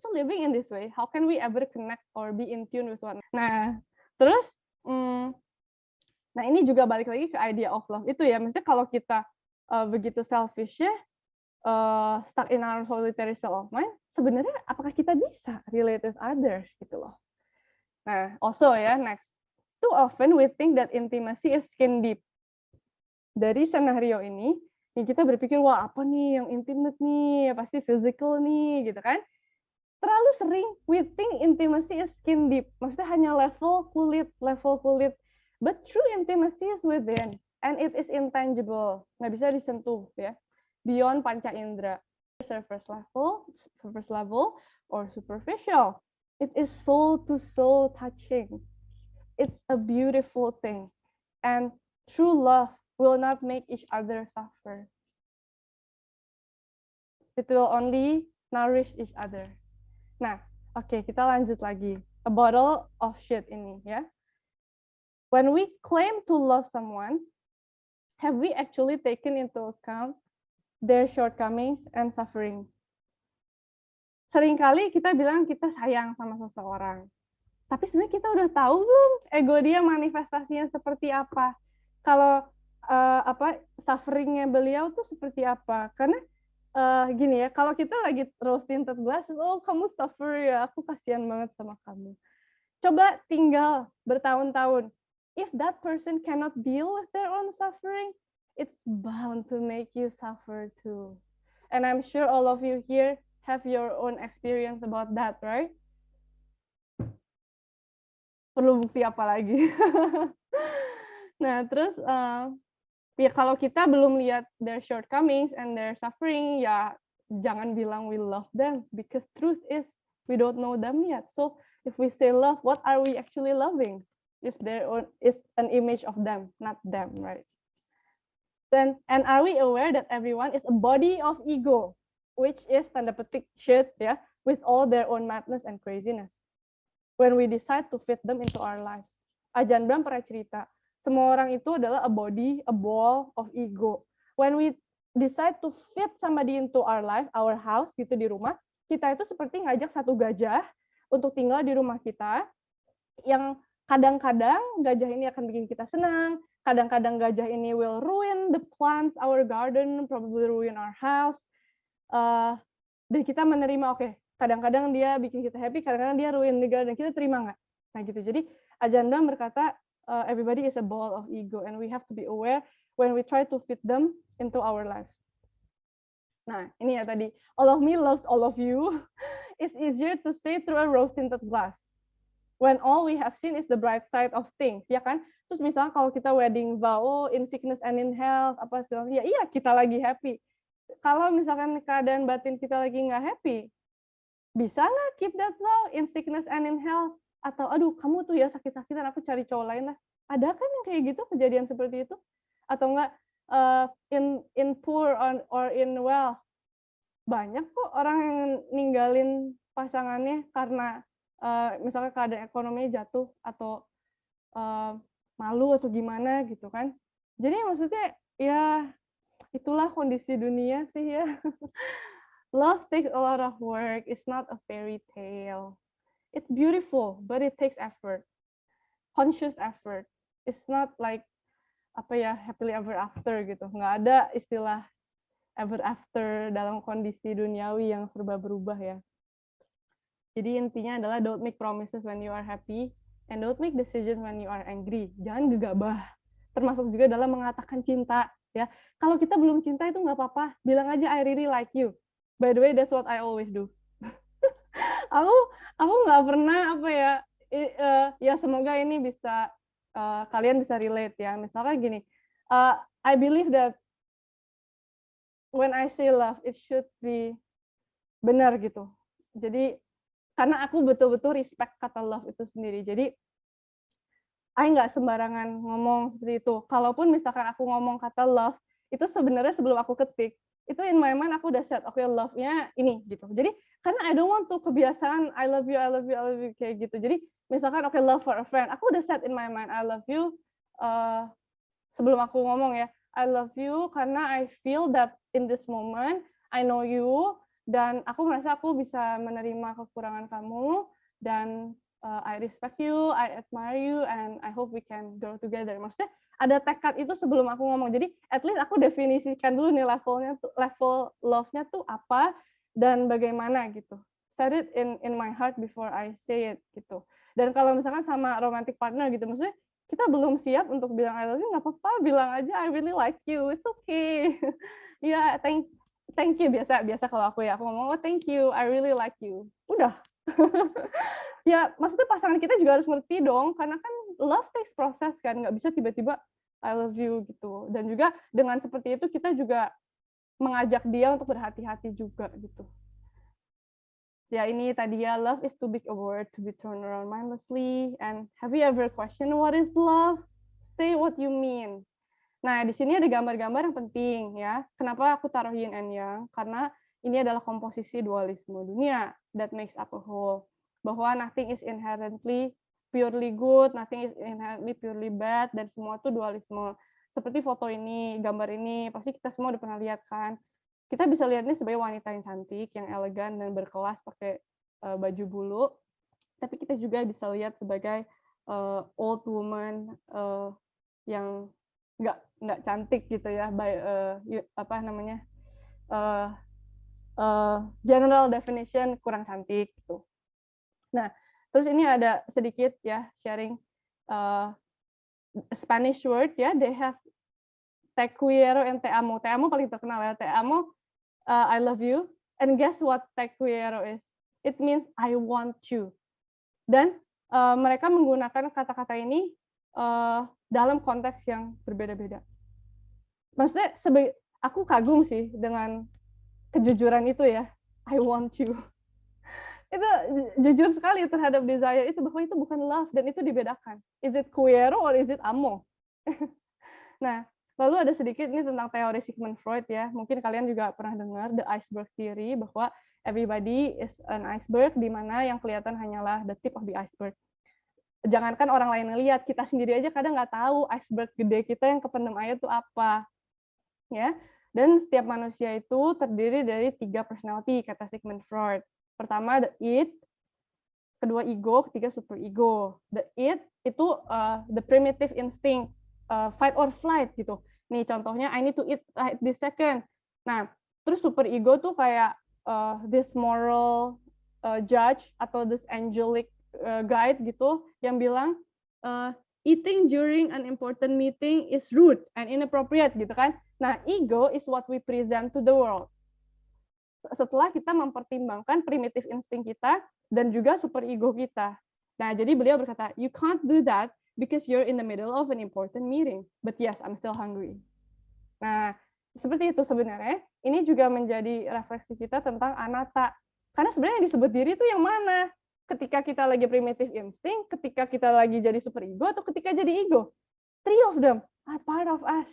so living in this way, how can we ever connect or be in tune with one? Nah, terus nah ini juga balik lagi ke idea of love itu ya, maksudnya kalau kita begitu selfish ya, stuck in our solitary self of mind, sebenarnya apakah kita bisa relate with others gitu loh. Nah, also ya, next, too often we think that intimacy is skin deep. Dari senario ini, kita berpikir, wah apa nih yang intimate nih, pasti physical nih, gitu kan. Terlalu sering we think intimacy is skin deep, maksudnya hanya level kulit. But true intimacy is within, and it is intangible, nggak bisa disentuh ya, beyond panca indera. Surface level, or superficial. It is soul to soul touching. It's a beautiful thing, and true love will not make each other suffer. It will only nourish each other. Nah, oke, kita lanjut lagi. A bottle of shit ini ya. When we claim to love someone, have we actually taken into account their shortcomings and suffering? Seringkali kita bilang kita sayang sama seseorang, tapi sebenarnya kita udah tahu belum ego dia manifestasinya seperti apa? Kalau sufferingnya beliau tuh seperti apa? Karena gini ya, kalau kita lagi rose tinted glasses, oh kamu suffer ya, aku kasihan banget sama kamu. Coba tinggal bertahun-tahun, if that person cannot deal with their own suffering, it's bound to make you suffer too. And I'm sure all of you here have your own experience about that, right? Perlu bukti apa lagi? Nah, terus ya kalau kita belum lihat their shortcomings and their suffering, ya jangan bilang we love them, because truth is we don't know them yet. So if we say love, what are we actually loving? Is an image of them, not them, right? Then, and are we aware that everyone is a body of ego, which is tanda petik shit ya, with all their own madness and craziness. When we decide to fit them into our lives. Ajahn Brahm pernah cerita, semua orang itu adalah a body, a ball of ego. When we decide to fit somebody into our life, our house gitu di rumah, kita itu seperti ngajak satu gajah untuk tinggal di rumah kita, yang kadang-kadang gajah ini akan bikin kita senang, kadang-kadang gajah ini will ruin the plants, our garden, probably ruin our house. Dan kita menerima, oke, kadang-kadang dia bikin kita happy, kadang-kadang dia ruin the garden, kita terima nggak? Nah gitu. Jadi Ajahn Brahm berkata, everybody is a ball of ego, and we have to be aware when we try to fit them into our lives. Nah, ini ya tadi, all of me loves all of you. It's easier to say through a rose-tinted glass. When all we have seen is the bright side of things, ya kan? Terus misalnya kalau kita wedding vow, oh, in sickness and in health, apa segala, ya iya kita lagi happy. Kalau misalkan keadaan batin kita lagi nggak happy, bisa nggak keep that vow in sickness and in health? Atau aduh kamu tuh ya sakit-sakitan, aku cari cowok lain lah. Ada kan yang kayak gitu, kejadian seperti itu? Atau enggak in poor or in well? Banyak kok orang yang ninggalin pasangannya karena misalnya keadaan ekonominya jatuh, atau malu atau gimana gitu kan. Jadi maksudnya ya itulah kondisi dunia sih ya. Love takes a lot of work. It's not a fairy tale. It's beautiful, but it takes effort. Conscious effort. It's not like happily ever after gitu. Nggak ada istilah ever after dalam kondisi duniawi yang serba berubah ya. Jadi intinya adalah don't make promises when you are happy, and don't make decisions when you are angry. Jangan gegabah. Termasuk juga dalam mengatakan cinta ya. Kalau kita belum cinta itu nggak apa-apa. Bilang aja I really like you. By the way, that's what I always do. aku aku nggak pernah apa ya, ya semoga ini bisa kalian bisa relate ya. Misalkan gini, I believe that when I say love, it should be benar gitu. Jadi karena aku betul-betul respect kata love itu sendiri. Jadi I nggak sembarangan ngomong seperti itu. Kalaupun misalkan aku ngomong kata love, itu sebenarnya sebelum aku ketik, itu in my mind aku udah set, oke, love-nya ini gitu. Jadi karena I don't want to kebiasaan I love you, I love you, I love you kayak gitu. Jadi misalkan oke, love for a friend, aku udah set in my mind I love you sebelum aku ngomong ya. I love you karena I feel that in this moment I know you dan aku merasa aku bisa menerima kekurangan kamu dan I respect you, I admire you, and I hope we can grow together. Maksudnya ada tekad itu sebelum aku ngomong. Jadi at least aku definisikan dulu nih levelnya tuh, level love-nya tuh apa dan bagaimana gitu. Set it in my heart before I say it gitu. Dan kalau misalkan sama romantic partner gitu, maksudnya kita belum siap untuk bilang I love you, nggak apa-apa, bilang aja I really like you, it's okay. Ya, thank you biasa kalau aku ya, aku ngomong oh thank you, I really like you. Udah. Ya maksudnya pasangan kita juga harus ngerti dong karena kan love takes process kan, nggak bisa tiba-tiba I love you gitu. Dan juga dengan seperti itu kita juga mengajak dia untuk berhati-hati juga gitu. Ya ini tadi ya, love is too big a word to be thrown around mindlessly. And have you ever questioned what is love? Say what you mean. Nah, di sini ada gambar-gambar yang penting ya. Kenapa aku taruh yin and yang? Karena ini adalah komposisi dualisme dunia that makes up a whole. Bahwa nothing is inherently purely good, nothing is inherently purely bad, dan semua itu dualisme. Seperti foto ini, gambar ini, pasti kita semua udah pernah lihat kan. Kita bisa lihat ini sebagai wanita yang cantik, yang elegan, dan berkelas pakai baju bulu. Tapi kita juga bisa lihat sebagai old woman yang nggak cantik gitu ya, apa namanya, general definition kurang cantik gitu. Nah, terus ini ada sedikit ya sharing Spanish word ya, they have te quiero and te amo. Te amo paling terkenal ya, te amo, I love you, and guess what te quiero is? It means I want you. Dan mereka menggunakan kata-kata ini dalam konteks yang berbeda-beda. Maksudnya aku kagum sih dengan kejujuran itu ya. I want you. Itu jujur sekali terhadap desire itu, bahwa itu bukan love dan itu dibedakan. Is it quiero or is it amo? Nah, lalu ada sedikit ini tentang teori Sigmund Freud ya. Mungkin kalian juga pernah dengar the iceberg theory, bahwa everybody is an iceberg, di mana yang kelihatan hanyalah the tip of the iceberg. Jangankan orang lain ngelihat, kita sendiri aja kadang nggak tahu iceberg gede kita yang kependem air itu apa. Ya, dan setiap manusia itu terdiri dari 3 personality, kata Sigmund Freud. Pertama, the id, kedua ego, ketiga super ego. The id itu the primitive instinct, fight or flight gitu. Nih contohnya, I need to eat right this second. Nah, terus super ego tuh kayak this moral judge atau this angelic guide gitu, yang bilang eating during an important meeting is rude and inappropriate gitu kan. Nah, ego is what we present to the world. Setelah kita mempertimbangkan primitive insting kita dan juga super ego kita. Nah, jadi beliau berkata, you can't do that because you're in the middle of an important meeting. But yes, I'm still hungry. Nah, seperti itu sebenarnya. Ini juga menjadi refleksi kita tentang anatta. Karena sebenarnya yang disebut diri itu yang mana? Ketika kita lagi primitive instinct, ketika kita lagi jadi super ego, atau ketika jadi ego? 3 of them are part of us.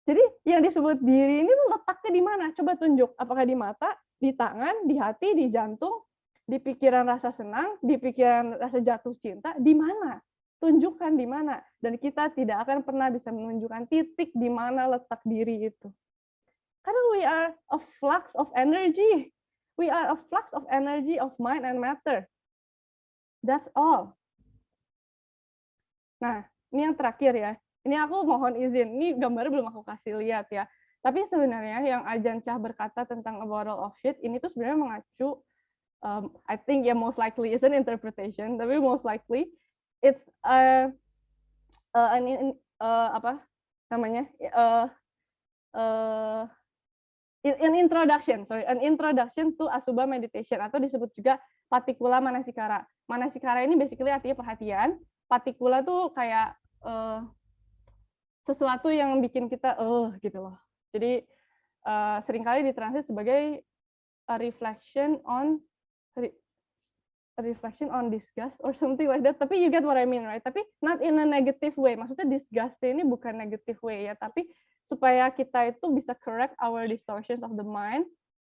Jadi yang disebut diri ini letaknya di mana? Coba tunjuk. Apakah di mata, di tangan, di hati, di jantung, di pikiran rasa senang, di pikiran rasa jatuh cinta, di mana? Tunjukkan di mana. Dan kita tidak akan pernah bisa menunjukkan titik di mana letak diri itu. Karena we are a flux of energy. We are a flux of energy of mind and matter. That's all. Nah, ini yang terakhir ya. Ini aku mohon izin, ini gambarnya belum aku kasih lihat ya. Tapi sebenarnya yang Ajahn Chah berkata tentang a bottle of shit, ini tuh sebenarnya mengacu, I think ya most likely is an interpretation, tapi most likely it's apa namanya, an introduction to Asubha meditation, atau disebut juga Patikula Manasikara. Manasikara ini basically artinya perhatian. Patikula tuh kayak sesuatu yang bikin kita gitu loh. Jadi seringkali ditranslate sebagai a reflection on disgust or something like that. Tapi you get what I mean, right? Tapi not in a negative way. Maksudnya disgust ini bukan negative way ya, tapi supaya kita itu bisa correct our distortions of the mind.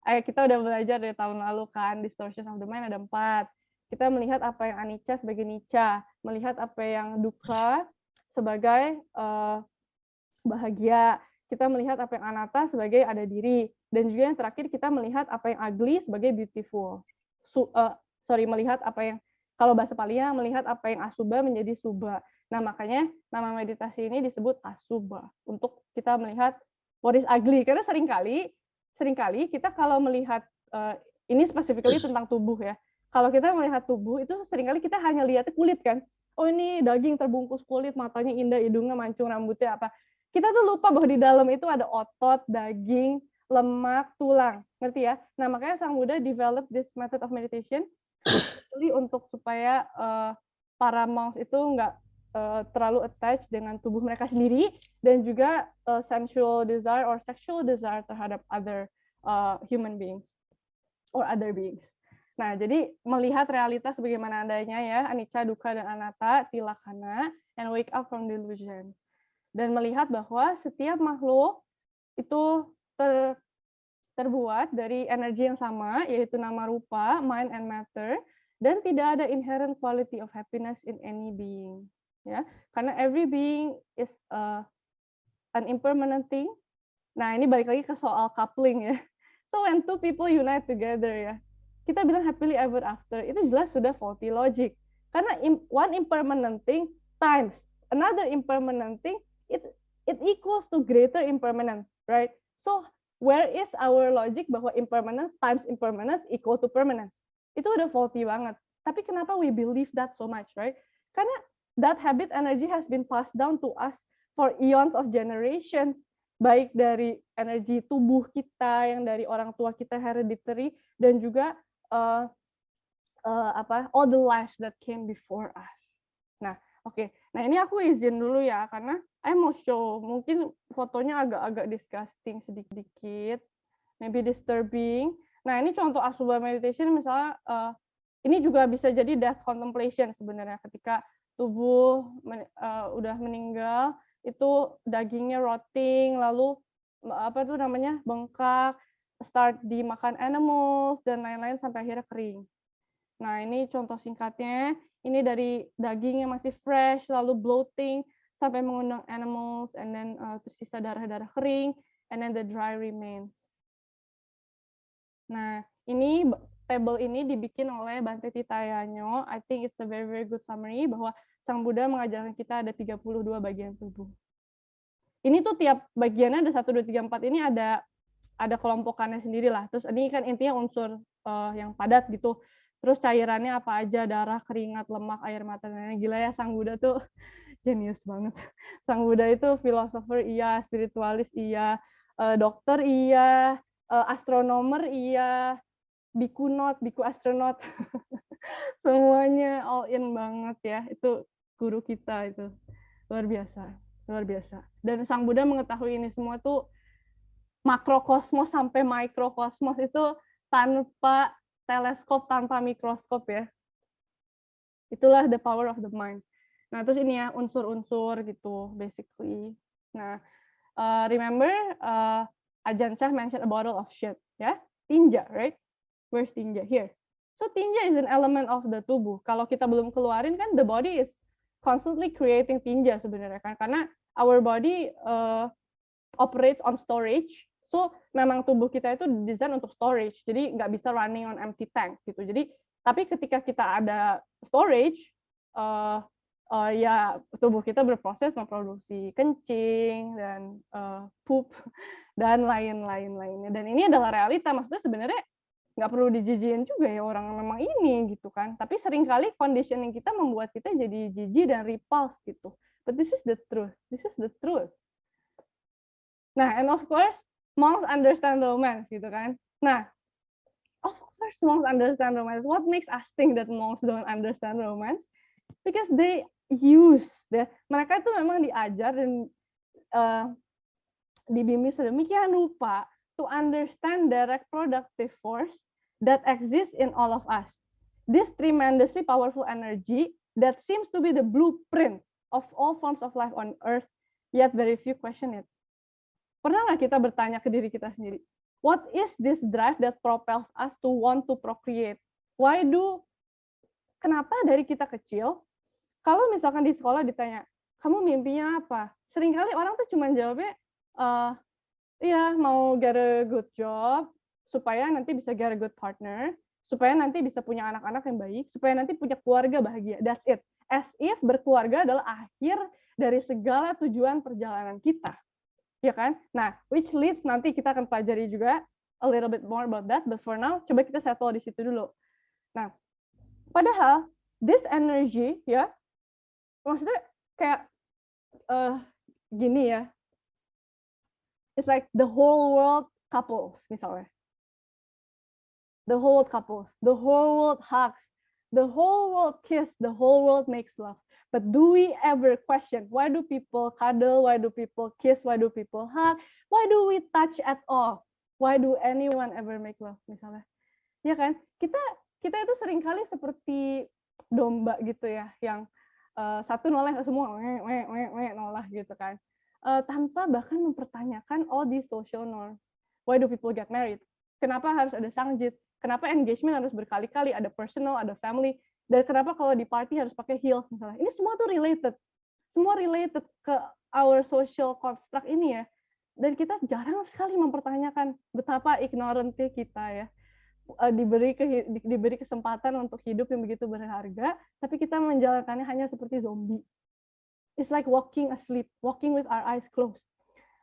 Kita udah belajar dari tahun lalu kan, distortions of the mind ada 4. Kita melihat apa yang anicca sebagai nicca, melihat apa yang dukkha sebagai bahagia, kita melihat apa yang anatta sebagai ada diri, dan juga yang terakhir kita melihat apa yang ugly sebagai beautiful. Melihat apa yang, kalau bahasa Palinya, melihat apa yang asubha menjadi subha. Nah, makanya nama meditasi ini disebut asubha, untuk kita melihat what is ugly. Karena seringkali kita kalau melihat, ini specifically tentang tubuh ya, kalau kita melihat tubuh, itu seringkali kita hanya lihat kulit kan, oh ini daging terbungkus kulit, matanya indah, hidungnya mancung, rambutnya apa. Kita tuh lupa bahwa di dalam itu ada otot, daging, lemak, tulang. Ngerti ya? Nah, makanya Sang Buddha develop this method of meditation untuk supaya para monks itu nggak terlalu attached dengan tubuh mereka sendiri, dan juga sensual desire or sexual desire terhadap other human beings or other beings. Nah, jadi melihat realitas bagaimana adanya ya, anicca, dukkha, dan anatta, tilakkhana, and wake up from delusion. Dan melihat bahwa setiap makhluk itu terbuat dari energi yang sama, yaitu nama rupa, mind and matter, dan tidak ada inherent quality of happiness in any being. Ya, karena every being is an impermanent thing. Nah, ini balik lagi ke soal coupling ya. So when two people unite together ya, kita bilang happily ever after, itu jelas sudah faulty logic. Karena one impermanent thing times another impermanent thing, it equals to greater impermanence, right? So where is our logic bahwa impermanence times impermanence equal to permanence? Itu udah faulty banget. Tapi kenapa we believe that so much, right? Karena that habit energy has been passed down to us for eons of generations, baik dari energi tubuh kita yang dari orang tua kita hereditary, dan juga all the lives that came before us. Nah, oke. Nah, ini aku izin dulu ya, karena I mau show, mungkin fotonya agak-agak disgusting sedikit, maybe disturbing. Nah, ini contoh Asubha meditation, misalnya, ini juga bisa jadi death contemplation sebenarnya, ketika tubuh udah meninggal, itu dagingnya rotting, lalu bengkak, start dimakan animals, dan lain-lain sampai akhirnya kering. Nah, ini contoh singkatnya. Ini dari daging yang masih fresh, lalu bloating, sampai mengundang animals, and then tersisa darah-darah kering, and then the dry remains. Nah, ini table ini dibikin oleh Bante Titayanyo. I think it's a very, very good summary, bahwa Sang Buddha mengajarkan kita ada 32 bagian tubuh. Ini tuh tiap bagiannya ada 1, 2, 3, 4, ini ada kelompokannya sendiri lah. Terus ini kan intinya unsur yang padat gitu. Terus cairannya apa aja, darah, keringat, lemak, air mata, dan gila ya, Sang Buddha tuh jenius banget. Sang Buddha itu filosofer iya, spiritualis iya, dokter iya, astronomer iya, biku astronaut, semuanya all in banget ya. Itu guru kita itu, luar biasa. Dan Sang Buddha mengetahui ini semua tuh makrokosmos sampai mikrokosmos itu tanpa teleskop, tanpa mikroskop ya. Itulah the power of the mind. Nah, terus ini ya, unsur-unsur gitu, basically. Nah, remember, Ajahn Chah mentioned a bottle of shit, ya? Tinja, right? Where's tinja? Here. So, tinja is an element of the tubuh. Kalau kita belum keluarin kan, the body is constantly creating tinja sebenarnya kan, karena our body operates on storage. So, memang tubuh kita itu desain untuk storage, jadi nggak bisa running on empty tank gitu. Jadi, tapi ketika kita ada storage, ya tubuh kita berproses memproduksi kencing dan poop dan lain-lainnya. Dan ini adalah realita, maksudnya sebenarnya nggak perlu dijijiin juga ya orang memang ini gitu kan. Tapi seringkali conditioning kita membuat kita jadi jijik dan repulse gitu. But this is the truth. This is the truth. Nah, and of course, monks understand romance gitu kan. Nah, of course monks understand romance. What makes us think that monks don't understand romance? Because they mereka itu memang diajar dan dibimbing sedemikian rupa to understand direct productive force that exists in all of us. This tremendously powerful energy that seems to be the blueprint of all forms of life on earth, yet very few question it. Pernah nggak kita bertanya ke diri kita sendiri, what is this drive that propels us to want to procreate? Kenapa dari kita kecil, kalau misalkan di sekolah ditanya, kamu mimpinya apa? Seringkali orang tuh cuma jawabnya, iya mau get a good job, supaya nanti bisa get a good partner, supaya nanti bisa punya anak-anak yang baik, supaya nanti punya keluarga bahagia. That's it. As if berkeluarga adalah akhir dari segala tujuan perjalanan kita. Ya kan? Nah, which leads nanti kita akan pelajari juga a little bit more about that, but for now, coba kita settle di situ dulu. Nah, padahal this energy, ya, maksudnya kayak gini ya, it's like the whole world couples, misalnya. The whole world couples, the whole world hugs, the whole world kiss, the whole world makes love. But do we ever question, why do people cuddle, why do people kiss, why do people hug, why do we touch at all? Why do anyone ever make love, misalnya? Ya kan? Kita itu seringkali seperti domba gitu ya, yang satu noleh semua, nolah gitu kan. Tanpa bahkan mempertanyakan all these social norms. Why do people get married? Kenapa harus ada sangjit? Kenapa engagement harus berkali-kali, ada personal, ada family, dan kenapa kalau di party harus pakai heels misalnya. Ini semua tuh related. Semua related ke our social construct ini ya. Dan kita jarang sekali mempertanyakan betapa ignorant-nya kita ya. Diberi kesempatan untuk hidup yang begitu berharga, tapi kita menjalankannya hanya seperti zombie. It's like walking asleep, walking with our eyes closed.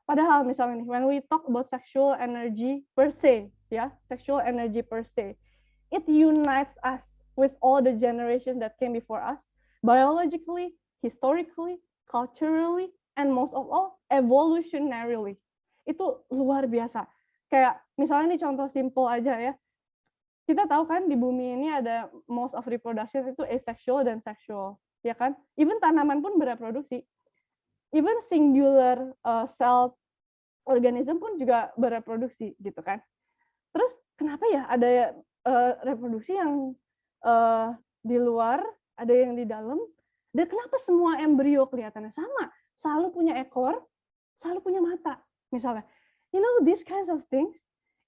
Padahal misalnya nih, when we talk about sexual energy per se, ya, sexual energy per se, it unites us with all the generations that came before us, biologically, historically, culturally, and most of all, evolutionarily. Itu luar biasa. Kayak misalnya nih contoh simple aja ya. Kita tahu kan di bumi ini ada most of reproduction itu asexual dan sexual, ya kan? Even tanaman pun bereproduksi. Even singular cell organism pun juga bereproduksi gitu kan. Terus kenapa ya ada reproduksi yang di luar, ada yang di dalam, dan kenapa semua embrio kelihatannya sama? Selalu punya ekor, selalu punya mata, misalnya. You know, these kinds of things,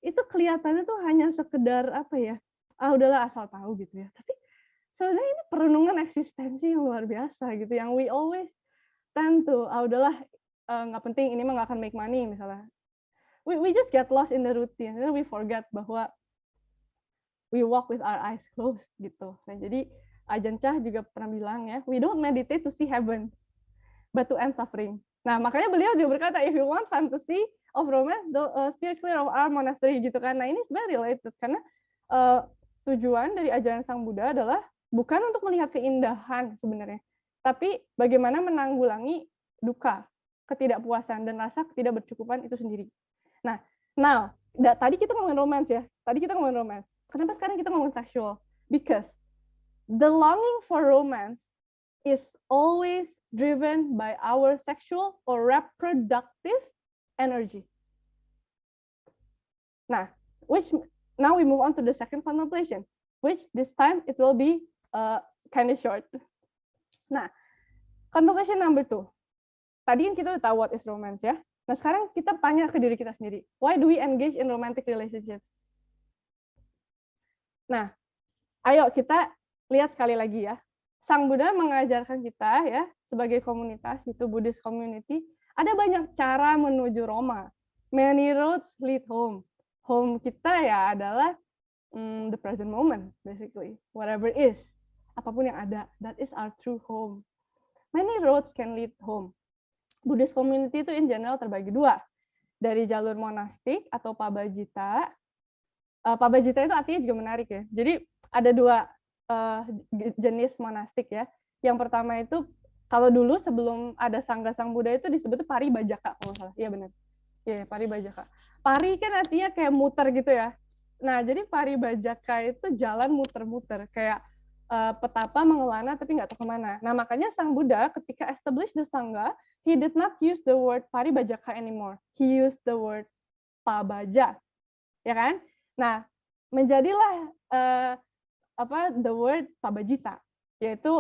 itu kelihatannya tuh hanya sekedar apa ya, udahlah asal tahu gitu ya. Tapi sebenarnya ini perenungan eksistensi yang luar biasa gitu, yang we always tend to, udahlah nggak penting, ini mah nggak akan make money misalnya. We just get lost in the routine, and then we forget bahwa we walk with our eyes closed gitu. Nah, jadi Ajahn Chah juga pernah bilang ya, we don't meditate to see heaven, but to end suffering. Nah, makanya beliau juga berkata, if you want fantasy of romance, steer clear of our monastery gitu kan. Nah, ini sebenarnya related karena tujuan dari ajaran Sang Buddha adalah bukan untuk melihat keindahan sebenarnya, tapi bagaimana menanggulangi duka, ketidakpuasan, dan rasa ketidakbercukupan itu sendiri. Nah, tadi kita ngomongin romance ya. Kenapa sekarang kita ngomongin seksual? Because the longing for romance is always driven by our sexual or reproductive energy. Nah, now we move on to the second contemplation, which this time it will be kind of short. Nah, contemplation number 2. Tadi kan kita udah tahu what is romance ya. Nah, sekarang kita tanya ke diri kita sendiri. Why do we engage in romantic relationships? Nah, ayo kita lihat sekali lagi ya. Sang Buddha mengajarkan kita ya, sebagai komunitas, itu Buddhist community, ada banyak cara menuju Roma. Many roads lead home. Home kita ya adalah the present moment, basically. Whatever is. Apapun yang ada, that is our true home. Many roads can lead home. Buddhist community itu in general terbagi 2. Dari jalur monastik atau pabajita. Pabajita itu artinya juga menarik ya. Jadi ada 2 jenis monastik ya. Yang pertama itu, kalau dulu sebelum ada Sangga Sang Buddha itu disebut paribajaka, kalau nggak salah. Iya benar. Ya, paribajaka. Pari kan artinya kayak muter gitu ya. Nah, jadi paribajaka itu jalan muter-muter, kayak petapa mengelana tapi nggak tahu kemana. Nah, makanya Sang Buddha ketika establish the Sangha, he did not use the word paribajaka anymore. He used the word pabaja, ya kan? Nah, menjadilah the word pabajita, yaitu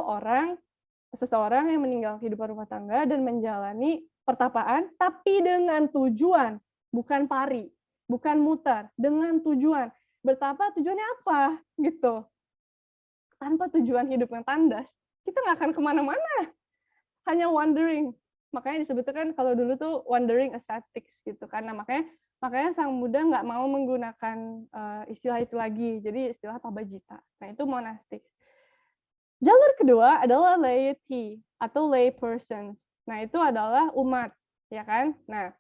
seseorang yang meninggalkan kehidupan rumah tangga dan menjalani pertapaan, tapi dengan tujuan, bukan pari, bukan muter, dengan tujuan. Bertapa tujuannya apa? Gitu. Tanpa tujuan hidup yang tandas, kita nggak akan kemana-mana. Hanya wandering. Makanya disebutkan kan kalau dulu tuh wandering ascetics gitu kan. Nah, makanya Sang Buddha nggak mau menggunakan istilah itu lagi. Jadi istilah pabajita. Nah, itu monastic. Jalur kedua adalah laity atau lay persons. Nah, itu adalah umat, ya kan? Nah,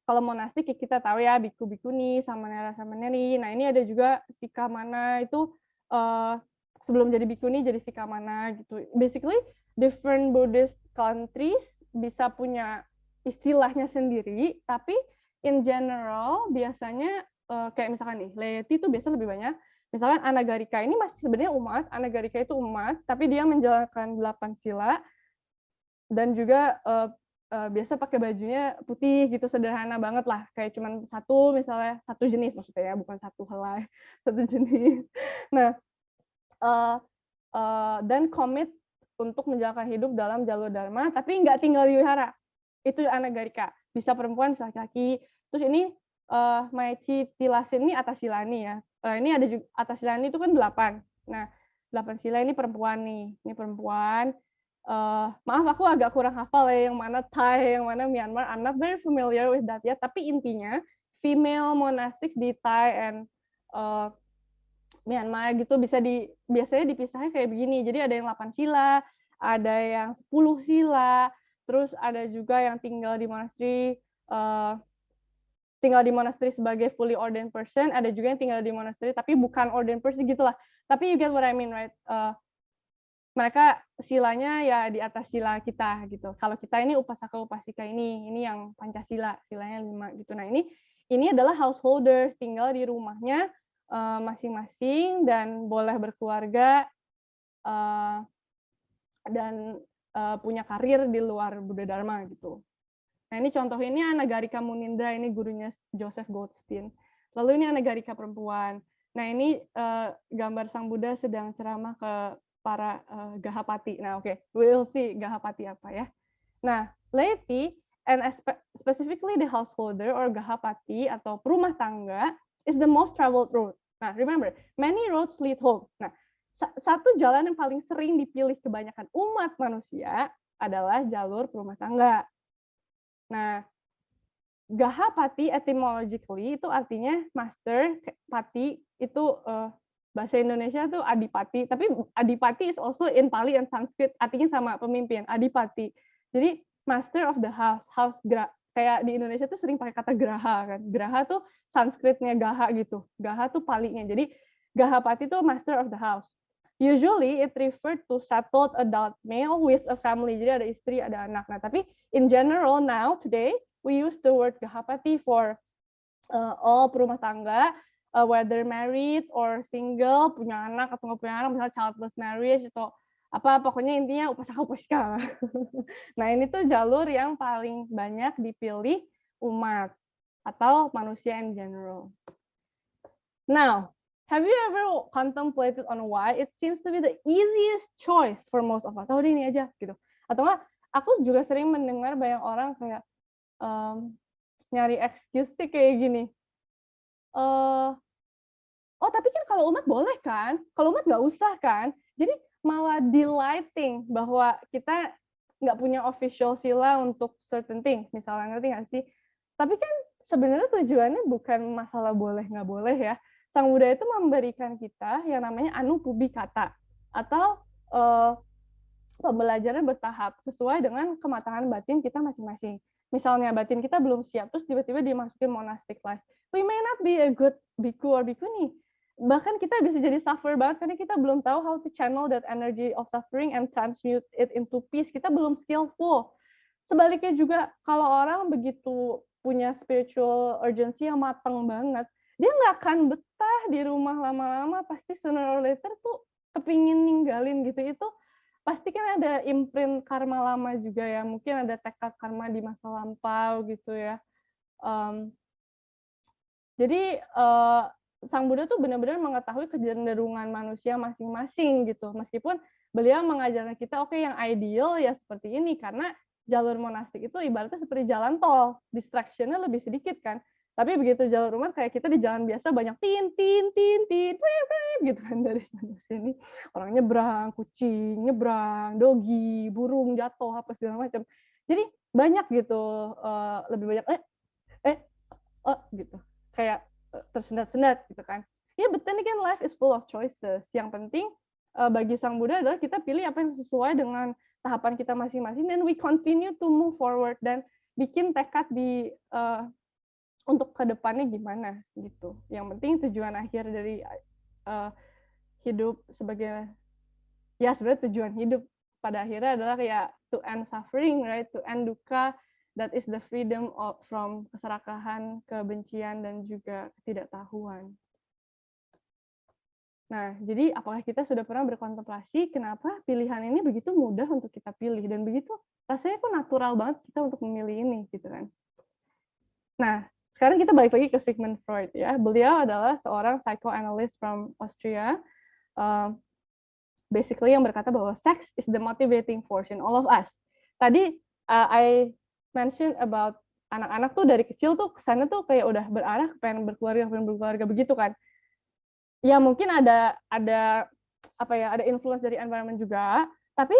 kalau monastik kita tahu ya biku-bikuni, samanera-samaneri. Nah, ini ada juga sikamana itu sebelum jadi bikuni jadi sikamana gitu. Basically different Buddhist countries bisa punya istilahnya sendiri, tapi in general biasanya kayak misalkan nih, laity itu biasa lebih banyak. Misalkan Anagarika ini masih sebenarnya umat, Anagarika itu umat, tapi dia menjalankan 8 sila dan juga biasa pakai bajunya putih gitu, sederhana banget lah, kayak cuman misalnya satu jenis maksudnya ya, bukan satu helai, satu jenis. Nah, dan komit untuk menjalankan hidup dalam jalur dharma, tapi nggak tinggal di wihara. Itu Anagarika, bisa perempuan, bisa laki-laki. Terus ini Maici Tilasin ini Atasilani ya. Ini ada juga Atasilani itu kan 8. Nah, 8 sila ini perempuan nih. Ini perempuan. Maaf aku agak kurang hafal ya yang mana Thai, yang mana Myanmar. I'm not very familiar with that ya. Tapi intinya female monastics di Thai and Myanmar gitu biasanya dipisahnya kayak begini. Jadi ada yang 8 sila, ada yang 10 sila, terus ada juga yang tinggal di monastery sebagai fully ordained person, ada juga yang tinggal di monastery tapi bukan ordained person gitulah. Tapi you get what I mean, right? Mereka silanya ya di atas sila kita gitu. Kalau kita ini upasaka upasika ini yang Pancasila, silanya 5 gitu. Nah, ini adalah householder, tinggal di rumahnya masing-masing dan boleh berkeluarga dan punya karir di luar Buddha Dharma gitu. Nah, ini contoh ini Anagarika Munindra, ini gurunya Joseph Goldstein. Lalu ini Anagarika perempuan. Nah, ini gambar Sang Buddha sedang ceramah ke para Gahapati. Nah, oke, we'll see Gahapati apa ya. Nah, laity and specifically the householder or Gahapati atau perumah tangga is the most traveled road. Nah, remember, many roads lead home. Nah, satu jalan yang paling sering dipilih kebanyakan umat manusia adalah jalur perumah tangga. Nah, Gahapati etymologically itu artinya master, pati itu bahasa Indonesia tuh adipati, tapi adipati is also in Pali and Sanskrit, artinya sama pemimpin, adipati. Jadi master of the house kayak di Indonesia tuh sering pakai kata graha kan. Graha tuh Sanskritnya gaha gitu. Gaha tuh Palinya. Jadi Gahapati tuh master of the house. Usually it referred to settled adult male with a family. Jadi ada istri, ada anak. Nah, tapi in general now today we use the word Gahapati for all perumah tangga, whether married or single, punya anak atau nggak punya anak, misalnya childless marriage atau apa, pokoknya intinya upasaka upasika. Nah, ini tuh jalur yang paling banyak dipilih umat atau manusia in general. Now, have you ever contemplated on why it seems to be the easiest choice for most of us? Oh, ini aja gitu. Atau enggak, aku juga sering mendengar banyak orang kayak nyari excuse sih kayak gini. Oh, tapi kan kalau umat boleh kan? Kalau umat nggak usah kan? Jadi malah delighting bahwa kita nggak punya official sila untuk certain things, misalnya, ngerti nggak sih? Tapi kan sebenarnya tujuannya bukan masalah boleh nggak boleh ya. Sang Buddha itu memberikan kita yang namanya anupubikata atau pembelajaran bertahap sesuai dengan kematangan batin kita masing-masing. Misalnya batin kita belum siap, terus tiba-tiba dimasukin monastic life. We may not be a good biku or bikuni. Bahkan kita bisa jadi suffer banget karena kita belum tahu how to channel that energy of suffering and transmute it into peace. Kita belum skillful. sebaliknya juga kalau orang begitu punya spiritual urgency yang matang banget, dia nggak akan betah di rumah lama-lama, pasti sooner or later tuh kepingin ninggalin gitu. Itu pasti kan ada imprint karma lama juga ya, mungkin ada tekad karma di masa lampau gitu ya. Jadi Sang Buddha tuh benar-benar mengetahui kecenderungan manusia masing-masing gitu. Meskipun beliau mengajarkan kita, oke, yang ideal ya seperti ini, karena jalur monastik itu ibaratnya seperti jalan tol, distraction-nya lebih sedikit kan. Tapi begitu jalur umat kayak kita di jalan biasa banyak tin tin tin tin gitu kan, dari sana sini orang nyebrang, kucing nyebrang, dogi, burung jatuh apa segala macam. Jadi banyak gitu, lebih banyak gitu, kayak tersendat-sendat gitu kan. Ya, but then again life is full of choices. Yang penting bagi Sang Buddha adalah kita pilih apa yang sesuai dengan tahapan kita masing-masing, dan we continue to move forward, dan bikin tekad di untuk kedepannya gimana gitu. Yang penting tujuan akhir dari hidup sebagai, ya sebenarnya tujuan hidup pada akhirnya adalah kayak to end suffering, right? To end dukkha, that is the freedom from keserakahan, kebencian, dan juga ketidaktahuan. Nah, jadi apakah kita sudah pernah berkontemplasi kenapa pilihan ini begitu mudah untuk kita pilih, dan begitu rasanya kok natural banget kita untuk memilih ini gitu kan. Nah, sekarang kita balik lagi ke Sigmund Freud ya. Beliau adalah seorang psychoanalyst from Austria. Basically yang berkata bahwa sex is the motivating force in all of us. Tadi I mentioned about anak-anak tuh dari kecil tuh kesannya tuh kayak udah berarah pengen berkeluarga begitu kan. Ya mungkin ada apa ya, ada influence dari environment juga, tapi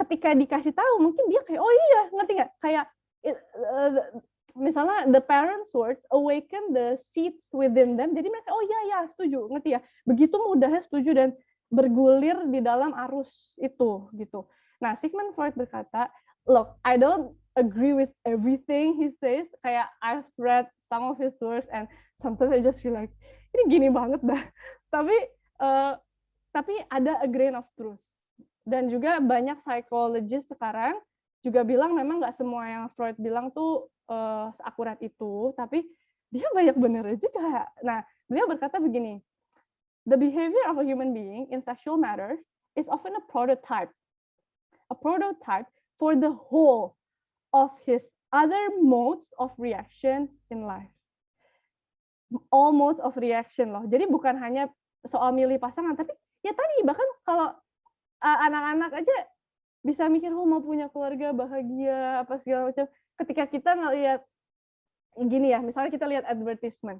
ketika dikasih tahu mungkin dia kayak oh iya, ngerti nggak, kayak misalnya the parents words awaken the seeds within them, jadi mereka oh iya ya setuju, ngerti ya, begitu mudahnya setuju dan bergulir di dalam arus itu gitu. Nah, Sigmund Freud berkata, look, I don't agree with everything he says, kayak I've read some of his works and sometimes I just feel like ini gini banget dah. Tapi ada a grain of truth. Dan juga banyak psikologis sekarang juga bilang memang nggak semua yang Freud bilang tuh seakurat itu, tapi dia banyak benernya juga. Nah, beliau berkata begini, the behavior of a human being in sexual matters is often a prototype for the whole of his other modes of reaction in life. All modes of reaction loh. Jadi bukan hanya soal milih pasangan, tapi ya tadi bahkan kalau anak-anak aja bisa mikir mau punya keluarga bahagia apa segala macam. Ketika kita ngelihat gini ya, misalnya kita lihat advertisement,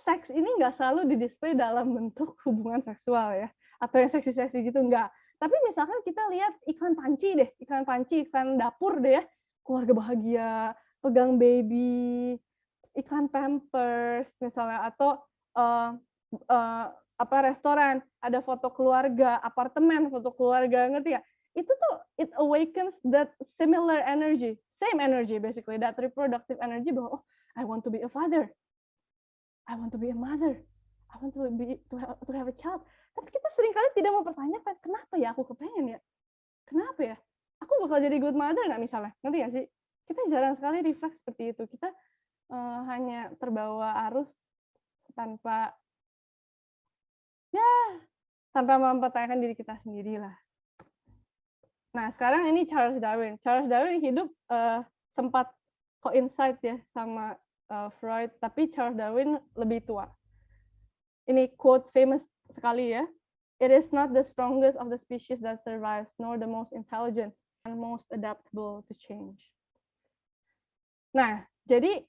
seks ini nggak selalu didisplay dalam bentuk hubungan seksual ya, atau yang seksi-seksi gitu, enggak. Tapi misalkan kita lihat iklan panci, iklan dapur deh ya, keluarga bahagia, pegang baby, iklan Pampers misalnya, atau restoran, ada foto keluarga, apartemen, foto keluarga, ngerti ya? Itu tuh it awakens that similar energy, same energy basically, that reproductive energy bahwa oh, I want to be a father, I want to be a mother, I want to have a child. Tapi kita seringkali tidak mempertanyakan, kenapa ya aku kepengen ya? Kenapa ya? Aku bakal jadi good mother nggak misalnya? Ngerti nggak sih? Kita jarang sekali refleks seperti itu. Kita hanya terbawa arus tanpa mempertanyakan diri kita sendiri lah. Nah, sekarang ini Charles Darwin. Charles Darwin hidup sempat coincide ya sama Freud, tapi Charles Darwin lebih tua. Ini quote famous sekali ya. It is not the strongest of the species that survives, nor the most intelligent and most adaptable to change. Nah, jadi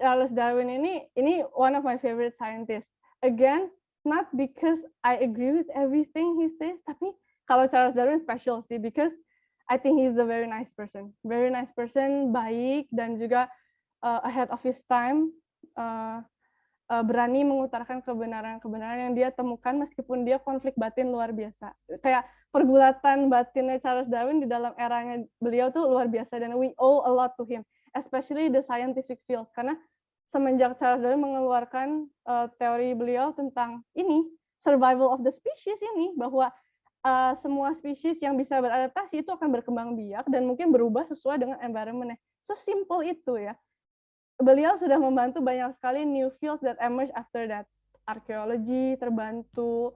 Charles Darwin ini one of my favorite scientists. Again, not because I agree with everything he says, tapi kalau Charles Darwin special sih, because I think he's a very nice person, baik, dan juga ahead of his time, berani mengutarakan kebenaran yang dia temukan meskipun dia konflik batin luar biasa. Kayak pergulatan batinnya Charles Darwin di dalam eranya beliau tuh luar biasa, dan we owe a lot to him, especially the scientific field, karena semenjak Charles Darwin mengeluarkan teori beliau tentang ini, survival of the species ini, bahwa semua spesies yang bisa beradaptasi itu akan berkembang biak dan mungkin berubah sesuai dengan environment-nya. Sesimpel itu ya. Beliau sudah membantu banyak sekali new fields that emerge after that. Archaeology terbantu,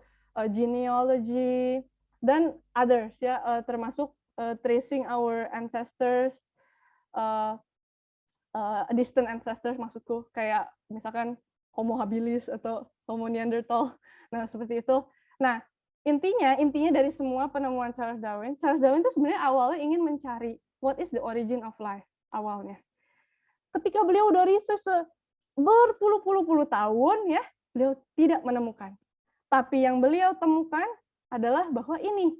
genealogy, dan others ya, termasuk tracing our ancestors, distant ancestors maksudku, kayak misalkan Homo habilis atau Homo neanderthal. Nah, seperti itu. Nah, intinya dari semua penemuan Charles Darwin itu sebenarnya awalnya ingin mencari what is the origin of life awalnya. Ketika beliau udah research berpuluh-puluh tahun ya, beliau tidak menemukan. Tapi yang beliau temukan adalah bahwa ini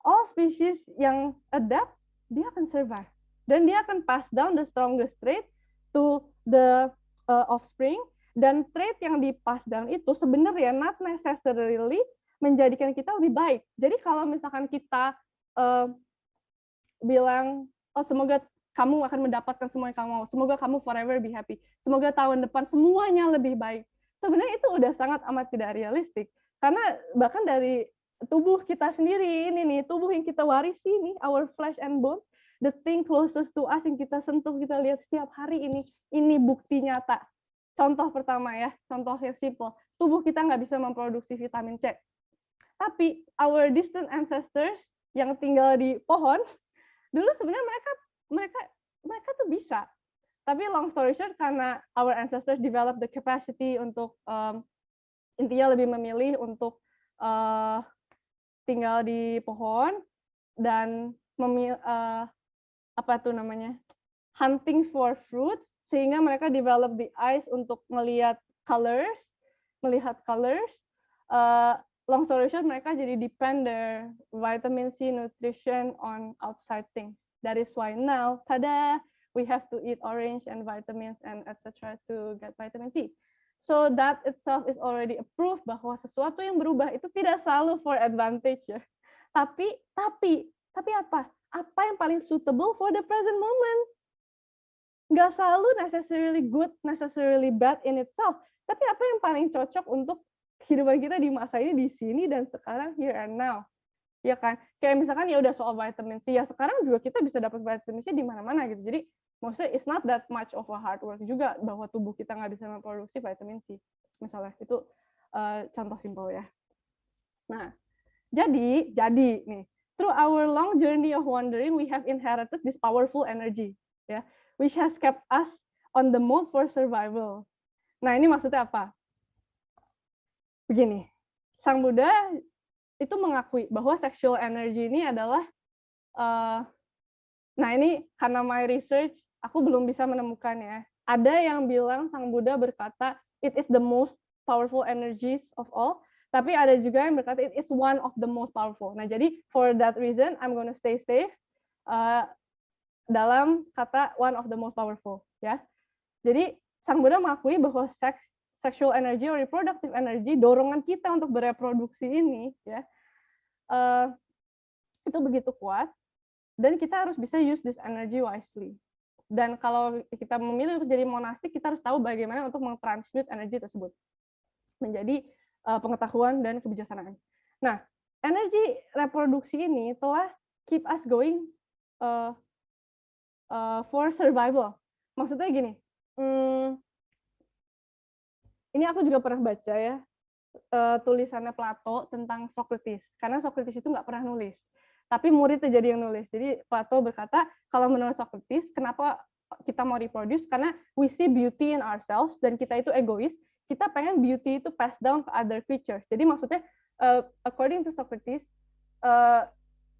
all species yang adapt, dia akan survive. Dan dia akan pass down the strongest trait to the offspring. Dan trait yang di pass down itu sebenarnya not necessarily menjadikan kita lebih baik. Jadi kalau misalkan kita bilang, oh semoga kamu akan mendapatkan semua yang kamu mau, semoga kamu forever be happy, semoga tahun depan semuanya lebih baik. Sebenarnya itu udah sangat amat tidak realistik. Karena bahkan dari tubuh kita sendiri, ini nih, tubuh yang kita warisi nih, our flesh and bones, the thing closest to us yang kita sentuh, kita lihat setiap hari ini bukti nyata. Contoh pertama ya, contoh yang simple, tubuh kita nggak bisa memproduksi vitamin C. Tapi our distant ancestors yang tinggal di pohon, dulu sebenarnya mereka tuh bisa. Tapi long story short, karena our ancestors develop the capacity untuk intinya lebih memilih untuk tinggal di pohon dan hunting for fruits, sehingga mereka develop the eyes untuk melihat colors. Long story short, mereka jadi depend their vitamin C nutrition on outside things. That is why now, tada, we have to eat orange and vitamins and etc. to get vitamin C. So that itself is already a proof bahwa sesuatu yang berubah itu tidak selalu for advantage ya. Tapi apa? Apa yang paling suitable for the present moment? Nggak selalu necessarily good, necessarily bad in itself. Tapi apa yang paling cocok untuk kehidupan kita di masa ini, di sini dan sekarang, here and now. Ya kan? Kayak misalkan ya udah soal vitamin C, ya sekarang juga kita bisa dapat vitamin C di mana-mana gitu. Jadi maksudnya it's not that much of a hard work juga bahwa tubuh kita nggak bisa memproduksi vitamin C. Misalnya itu contoh simpel ya. Nah, jadi nih, through our long journey of wandering, we have inherited this powerful energy, ya, which has kept us on the mode for survival. Nah, ini maksudnya apa? Begini, Sang Buddha itu mengakui bahwa sexual energy ini adalah, nah ini karena my research, aku belum bisa menemukannya. Ada yang bilang Sang Buddha berkata, it is the most powerful energies of all, tapi ada juga yang berkata, it is one of the most powerful. Nah, jadi for that reason, I'm gonna stay safe dalam kata one of the most powerful. Ya. Jadi, Sang Buddha mengakui bahwa sexual energy or reproductive energy, dorongan kita untuk bereproduksi ini, ya, itu begitu kuat, dan kita harus bisa use this energy wisely. Dan kalau kita memilih untuk jadi monastik, kita harus tahu bagaimana untuk mentransmute energi tersebut menjadi pengetahuan dan kebijaksanaan. Nah, energi reproduksi ini telah keep us going for survival. Maksudnya gini, ini aku juga pernah baca ya, tulisannya Plato tentang Socrates, karena Socrates itu nggak pernah nulis, tapi muridnya jadi yang nulis. Jadi Plato berkata, kalau menurut Socrates, kenapa kita mau reproduce? Karena we see beauty in ourselves, dan kita itu egois, kita pengen beauty itu pass down ke other creatures. Jadi maksudnya, according to Socrates,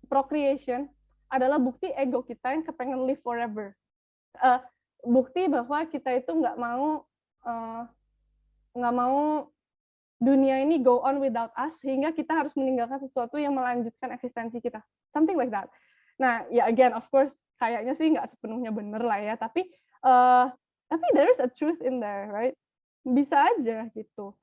procreation adalah bukti ego kita yang kepengen live forever. Bukti bahwa kita itu nggak mau dunia ini go on without us, sehingga kita harus meninggalkan sesuatu yang melanjutkan eksistensi kita. Something like that. Nah, ya again, of course, kayaknya sih nggak sepenuhnya bener lah ya, tapi there is a truth in there, right? Bisa aja gitu.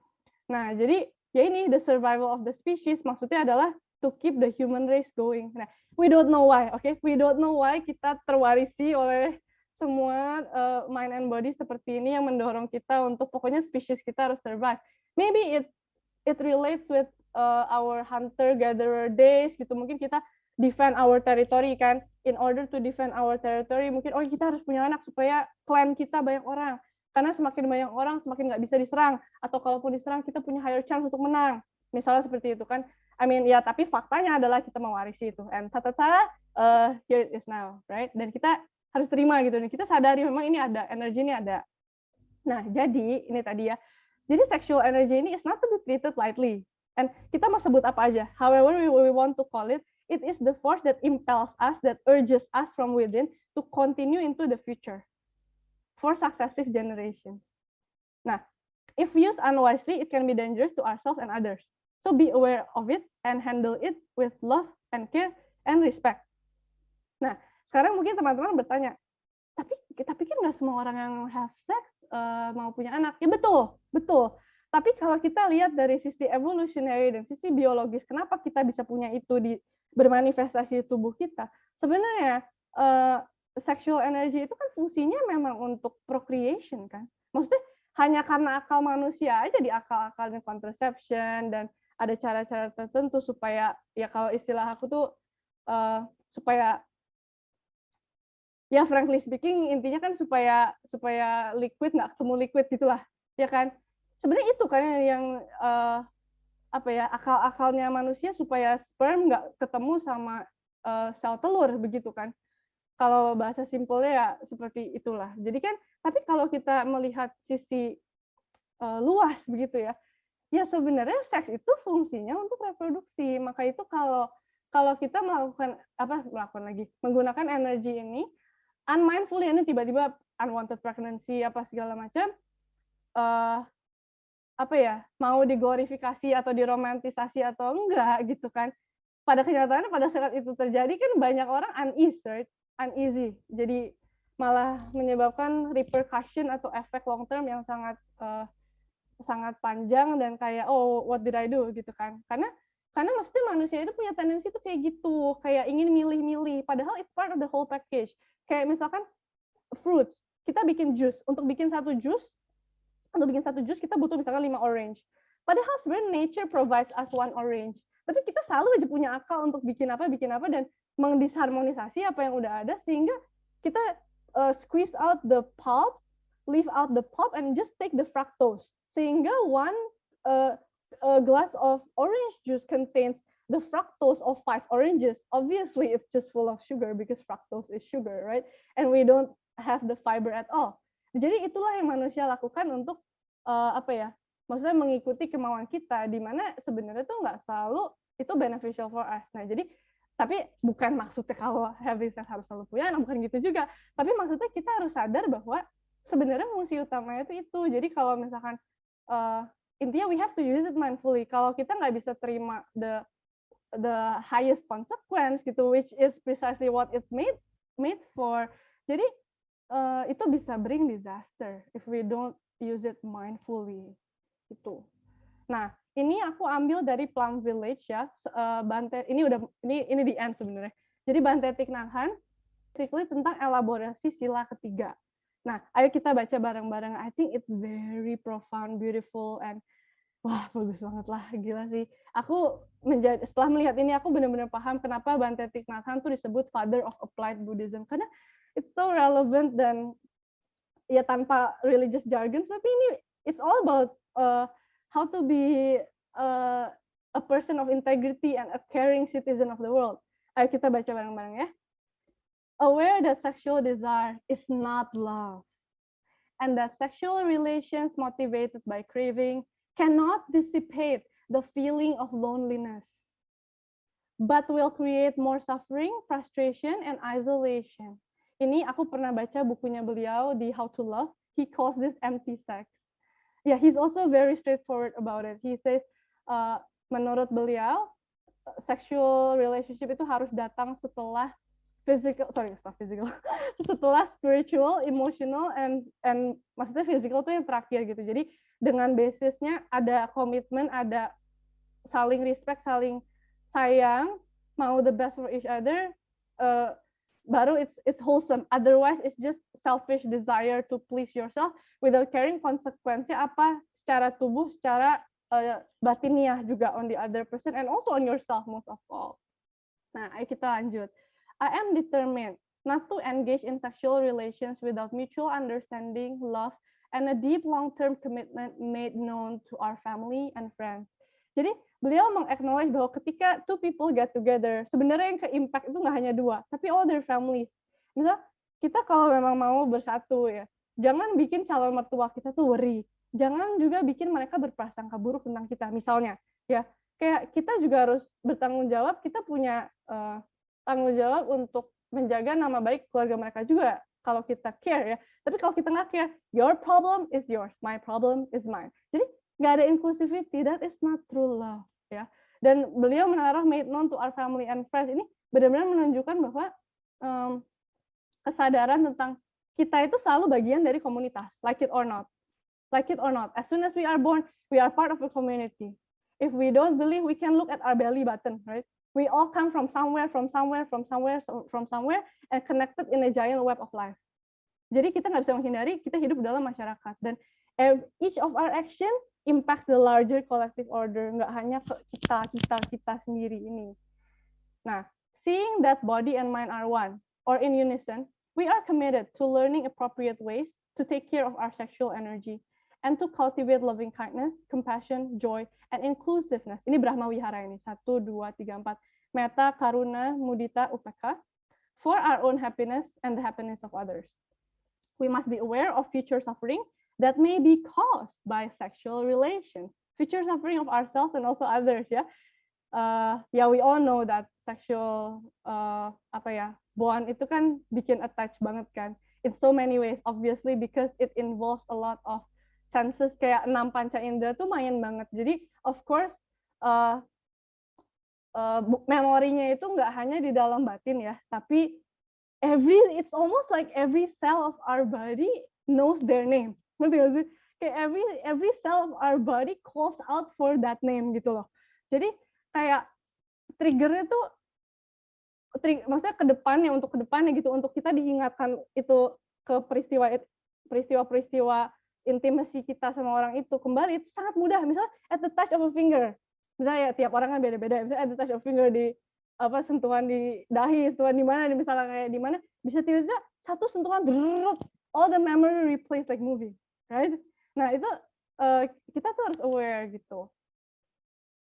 Nah, jadi ya ini, the survival of the species, maksudnya adalah to keep the human race going. Nah, we don't know why, okay? We don't know why kita terwarisi oleh semua mind and body seperti ini yang mendorong kita untuk pokoknya species kita harus survive. Maybe it relates with our hunter gatherer days gitu, mungkin kita defend our territory kan, in order to defend our territory mungkin kita harus punya anak supaya clan kita banyak orang, karena semakin banyak orang semakin nggak bisa diserang, atau kalaupun diserang kita punya higher chance untuk menang, misalnya seperti itu kan. I mean ya, tapi faktanya adalah kita mewarisi itu, and here it is now, right? Dan kita harus terima gitu, dan kita sadari memang ini ada, energi ini ada. Nah, jadi ini tadi ya, jadi sexual energy ini is not to be treated lightly. And kita mau sebut apa aja, however we want to call it, it is the force that impels us, that urges us from within to continue into the future for successive generations. Nah, if used unwisely, it can be dangerous to ourselves and others. So be aware of it and handle it with love and care and respect. Nah, sekarang mungkin teman-teman bertanya, tapi kita pikir nggak semua orang yang have sex mau punya anak? Ya betul, betul. Tapi kalau kita lihat dari sisi evolutionary dan sisi biologis, kenapa kita bisa punya itu bermanifestasi di tubuh kita? Sebenarnya sexual energy itu kan fungsinya memang untuk procreation kan. Maksudnya hanya karena akal manusia aja, di akal-akalnya contraception, dan ada cara-cara tertentu supaya, ya kalau istilah aku tuh supaya, ya frankly speaking, intinya kan supaya liquid nggak ketemu liquid gitulah, ya kan? Sebenarnya itu kan yang akal-akalnya manusia, supaya sperm nggak ketemu sama sel telur begitu kan? Kalau bahasa simpelnya ya seperti itulah. Jadi kan, tapi kalau kita melihat sisi luas begitu ya, ya sebenarnya seks itu fungsinya untuk reproduksi. Maka itu kalau kita menggunakan energi ini unmindfully, ini tiba-tiba unwanted pregnancy apa segala macam, mau diglorifikasi atau diromantisasi atau enggak gitu kan. Pada kenyataannya pada saat itu terjadi kan banyak orang uneasy. Jadi malah menyebabkan repercussion atau efek long term yang sangat panjang, dan kayak what did I do gitu kan. Karena maksudnya manusia itu punya tendensi tuh kayak gitu, kayak ingin milih-milih, padahal it's part of the whole package. Kayak misalkan fruits, kita bikin jus, untuk bikin satu jus kita butuh misalkan 5 orange. Padahal sebenarnya nature provides us 1 orange. Tapi kita selalu aja punya akal untuk bikin apa dan mendisharmonisasi apa yang udah ada, sehingga kita squeeze out the pulp, leave out the pulp, and just take the fructose. Sehingga one glass of orange juice contains the fructose of 5 oranges. Obviously, it's just full of sugar because fructose is sugar, right? And we don't have the fiber at all. Jadi itulah yang manusia lakukan untuk maksudnya mengikuti kemauan kita, di mana sebenarnya tuh nggak selalu itu beneficial for us. Nah, jadi tapi bukan maksudnya kalau having sex harus selalu punya anak, bukan gitu juga. Tapi maksudnya kita harus sadar bahwa sebenarnya fungsi utamanya itu. Jadi kalau misalkan intinya we have to use it mindfully. Kalau kita nggak bisa terima the highest consequence gitu, which is precisely what it's made for. Jadi itu bisa bring disaster if we don't use it mindfully itu. Nah, ini aku ambil dari Plum Village ya. Ini the end sebenarnya. Jadi Bante Thich Nhat Hanh basically tentang elaborasi sila ketiga. Nah, ayo kita baca bareng-bareng. I think it's very profound, beautiful, and wah, bagus banget lah, gila sih. Setelah melihat ini, aku benar-benar paham kenapa Bante Thich Nhat Hanh itu disebut Father of Applied Buddhism. Karena it's so relevant, dan ya tanpa religious jargon, tapi ini it's all about how to be a person of integrity and a caring citizen of the world. Ayo kita baca bareng-bareng ya. Aware that sexual desire is not love, and that sexual relations motivated by craving cannot dissipate the feeling of loneliness, but will create more suffering, frustration, and isolation. Ini aku pernah baca bukunya beliau di How to Love. He calls this empty sex. Yeah, he's also very straightforward about it. He says, menurut beliau, sexual relationship itu harus datang setelah setelah spiritual, emotional, and maksudnya physical itu yang terakhir gitu. Jadi dengan basisnya ada komitmen, ada saling respect, saling sayang, mau the best for each other, baru it's wholesome. Otherwise it's just selfish desire to please yourself without caring konsekuensinya apa secara tubuh, secara batiniah juga on the other person and also on yourself most of all. Nah, ayo kita lanjut. I am determined not to engage in sexual relations without mutual understanding, love, and a deep long-term commitment made known to our family and friends. Jadi beliau meng-acknowledge bahwa ketika two people get together, sebenarnya yang ke-impact itu nggak hanya dua, tapi all their families. Misal kita kalau memang mau bersatu ya, jangan bikin calon mertua kita tuh worry. Jangan juga bikin mereka berprasangka buruk tentang kita. Misalnya, ya kayak kita juga harus bertanggung jawab. Kita punya tanggung jawab untuk menjaga nama baik keluarga mereka juga. Kalau kita care ya. Tapi kalau kita nggak care, your problem is yours, my problem is mine. Jadi nggak ada inclusivity, that is not true love ya. Dan beliau menaruh made known to our family and friends ini benar-benar menunjukkan bahwa kesadaran tentang kita itu selalu bagian dari komunitas, like it or not. Like it or not, as soon as we are born, we are part of a community. If we don't believe, we can look at our belly button, right? We all come from somewhere, and connected in a giant web of life. Jadi kita nggak bisa menghindari, kita hidup dalam masyarakat. Dan each of our action impacts the larger collective order, nggak hanya kita sendiri ini. Nah, seeing that body and mind are one, or in unison, we are committed to learning appropriate ways to take care of our sexual energy, and to cultivate loving kindness, compassion, joy, and inclusiveness. Ini Brahma Wihara ini, 1, 2, 3, 4. Metta, Karuna, Mudita, Upekha, for our own happiness and the happiness of others. We must be aware of future suffering that may be caused by sexual relations, future suffering of ourselves and also others, ya. Yeah, we all know that sexual bond itu kan bikin attach banget kan, in so many ways, obviously because it involves a lot of senses, kayak 6 panca indera tuh main banget. Jadi of course memorinya itu nggak hanya di dalam batin ya, tapi it's almost like every cell of our body knows their name. Ngerti nggak sih? Kayak every cell of our body calls out for that name gitu loh. Jadi kayak triggernya tuh maksudnya ke depannya gitu, untuk kita diingatkan itu ke peristiwa intimasi kita sama orang itu kembali, itu sangat mudah. Misalnya at the touch of a finger, misalnya ya tiap orang kan beda-beda, misalnya at the touch of a finger, di sentuhan di dahi, sentuhan di mana, misalnya kayak di mana, bisa tiba-tiba satu sentuhan, all the memory replays like movie, right? Nah itu kita tuh harus aware gitu.